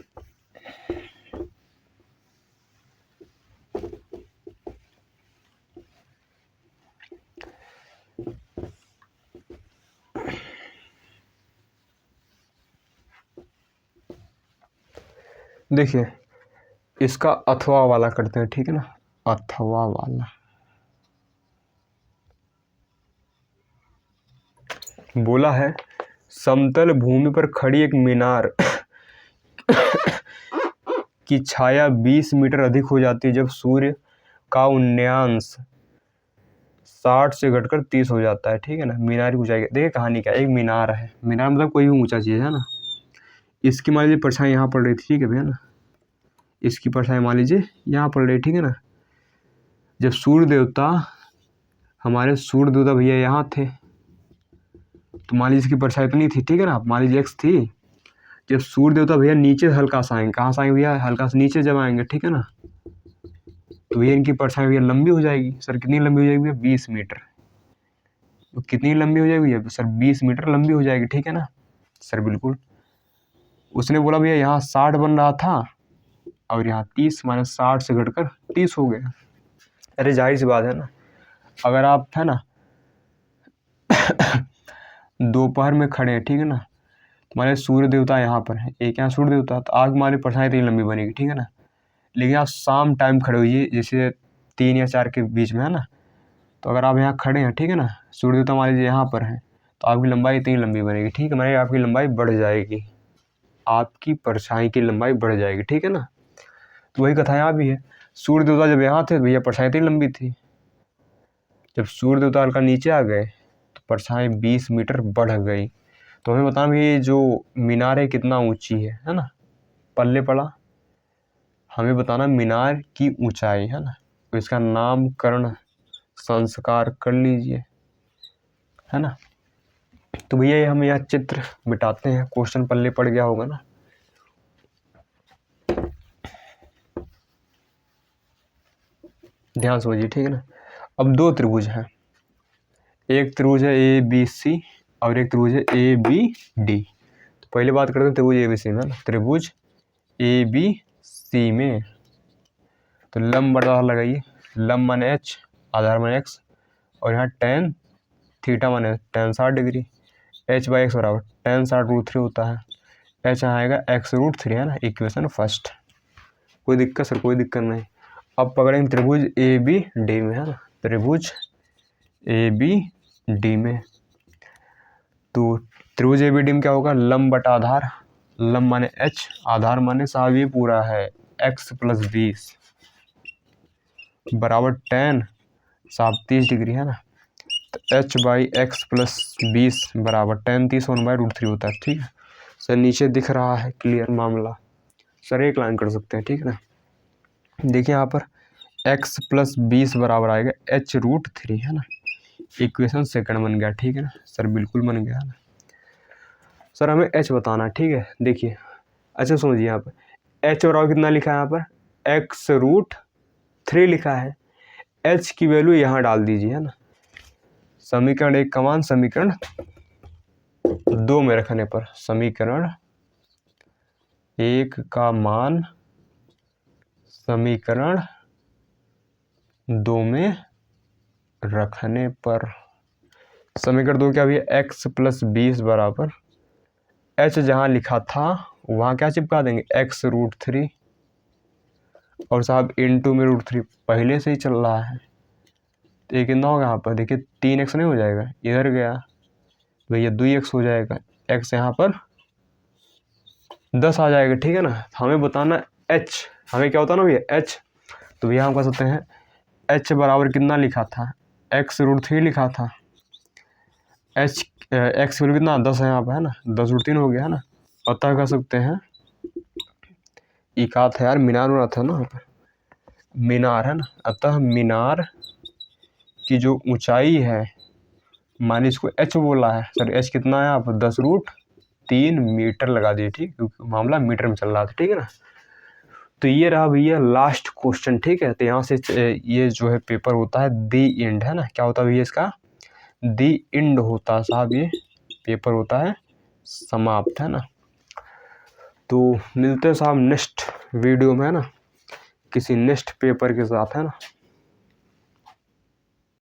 देखिए इसका अथवा वाला करते हैं, ठीक है ना, अथवा वाला। बोला है समतल भूमि पर खड़ी एक मीनार की छाया 20 मीटर अधिक हो जाती है जब सूर्य का उन्यांश 60 से घटकर 30 हो जाता है, ठीक है ना। मीनार की ऊंचाई, देखिए कहानी क्या है, एक मीनार है, मीनार मतलब कोई भी ऊंचा चीज़ है ना। इसकी मान लीजिए परछाई यहाँ पड़ रही थी, ठीक है भैया ना, इसकी परछाई मान लीजिए यहाँ पड़ रही, ठीक है ना। जब सूर्य देवता, हमारे सूर्य देवता भैया यहाँ थे, तो मान लीजिए इसकी परछाई इतनी थी, ठीक है ना, मान लीजिए x थी। जब सूर्य देवता भैया नीचे हल्का सा आएंगे, कहाँ से आएंगे भैया, हल्का से नीचे जब आएंगे, ठीक है ना, तो भैया इनकी परछाई भैया लंबी हो जाएगी। सर कितनी लंबी हो जाएगी भैया, 20 मीटर। तो कितनी लंबी हो जाएगी भैया, सर 20 मीटर लंबी हो जाएगी, ठीक है ना सर, बिल्कुल। उसने बोला भैया यहाँ 60 बन रहा था और यहाँ 30, माने 60 से घटकर 30 हो गया। अरे जाहिर सी बात है ना, अगर आप, है ना, दोपहर में खड़े हैं, ठीक है ना, माने सूर्य देवता यहाँ पर है, एक यहाँ सूर्य देवता, तो आग हमारी परछाई इतनी लंबी बनेगी, ठीक है ना। लेकिन आप शाम टाइम खड़े होइए, जैसे 3 या 4 के बीच में, है ना, तो अगर आप यहाँ खड़े हैं, ठीक है ना, सूर्य देवता मान लीजिए यहाँ पर है, तो आपकी लंबाई इतनी लंबी बनेगी, ठीक है, माने आपकी लंबाई बढ़ जाएगी। आपकी परछाई की लंबाई बढ़ जाएगी, ठीक है ना। तो वही कथा यहाँ भी है। सूर्य देवता जब यहाँ थे तो भैया परछाई इतनी लंबी थी, जब सूर्य देवता हल्का नीचे आ गए तो परछाई 20 मीटर बढ़ गई। तो हमें बताना भी जो मीनार है कितना ऊंची है ना, पल्ले पड़ा। हमें बताना मीनार की ऊंचाई, है ना। तो इसका नामकरण संस्कार कर लीजिए, है ना। तो भैया हम यहाँ चित्र मिटाते हैं, क्वेश्चन पल्ले पड़ गया होगा ना। ध्यान समझिए, ठीक है ना। अब दो त्रिभुज हैं, एक त्रिभुज है ABC और एक त्रिभुज है ABD। तो पहले बात करते हैं त्रिभुज ABC में ना। त्रिभुज ABC में तो लंब बटा लगाइए, लंब माने H, आधार माने X, और यहाँ tan थीटा माने tan 60 डिग्री। H/X बराबर tan 60√3 होता है। H यहाँ आएगा x√3, है ना, इक्वेशन फर्स्ट। कोई दिक्कत सर? कोई दिक्कत नहीं। अब पकड़ेंगे त्रिभुज ABD में, है ना। त्रिभुज ABD में तो त्रिभुज ABD में क्या होगा, लंब बटा आधार, लंब माने H, आधार माने साहब ये पूरा है x + 20 बराबर tan साहब 30 डिग्री, है ना। तो H/X + 20 बराबर tan 30 1/√3 होता है, ठीक है सर। नीचे दिख रहा है क्लियर मामला सर, एक लाइन कर सकते हैं, ठीक है ना। देखिए यहाँ पर x + 20 बराबर आएगा h√3, है ना। इक्वेशन सेकंड बन गया, ठीक है ना सर, बिल्कुल बन गया ना सर। हमें h बताना, ठीक है। देखिए अच्छा समझिए, यहाँ पर h बराबर कितना लिखा है, यहाँ पर x√3 लिखा है। h की वैल्यू यहाँ डाल दीजिए, है ना। समीकरण 1 का मान समीकरण 2 में रखने पर, समीकरण 1 का मान समीकरण 2 में रखने पर, समीकरण 2 क्या भी है, x + 20 बराबर h जहाँ लिखा था वहाँ क्या चिपका देंगे, x√3, और साहब इनटू में √3 पहले से ही चल रहा है। तो ये कितना होगा यहाँ पर, देखिए 3x नहीं हो जाएगा, इधर गया भैया 2x हो जाएगा, x यहाँ पर 10 आ जाएगा, ठीक है ना। हमें बताना h, हमें क्या होता है ना भैया h। तो भैया हम कह सकते हैं h बराबर कितना लिखा था, x√3 लिखा था। h x वैल्यू कितना 10 है यहाँ पर, है ना, 10√3 हो गया, है ना। अतः कह सकते हैं इकात है यार, मीनार बना था ना, मीनार, है ना। अतः मीनार की जो ऊंचाई है, मान इसको h बोला है सर, h कितना है यहाँ पर 10√3 मीटर लगा दिए, ठीक, क्योंकि मामला मीटर में चल रहा था, ठीक है ना। तो ये रहा भैया लास्ट क्वेश्चन, ठीक है। तो यहाँ से ये जो है पेपर होता है दी एंड, है ना। क्या होता है भैया इसका, दी एंड होता है साहब, ये पेपर होता है समाप्त, है ना। तो मिलते हैं साहब नेक्स्ट वीडियो में, है ना, किसी नेक्स्ट पेपर के साथ, है ना।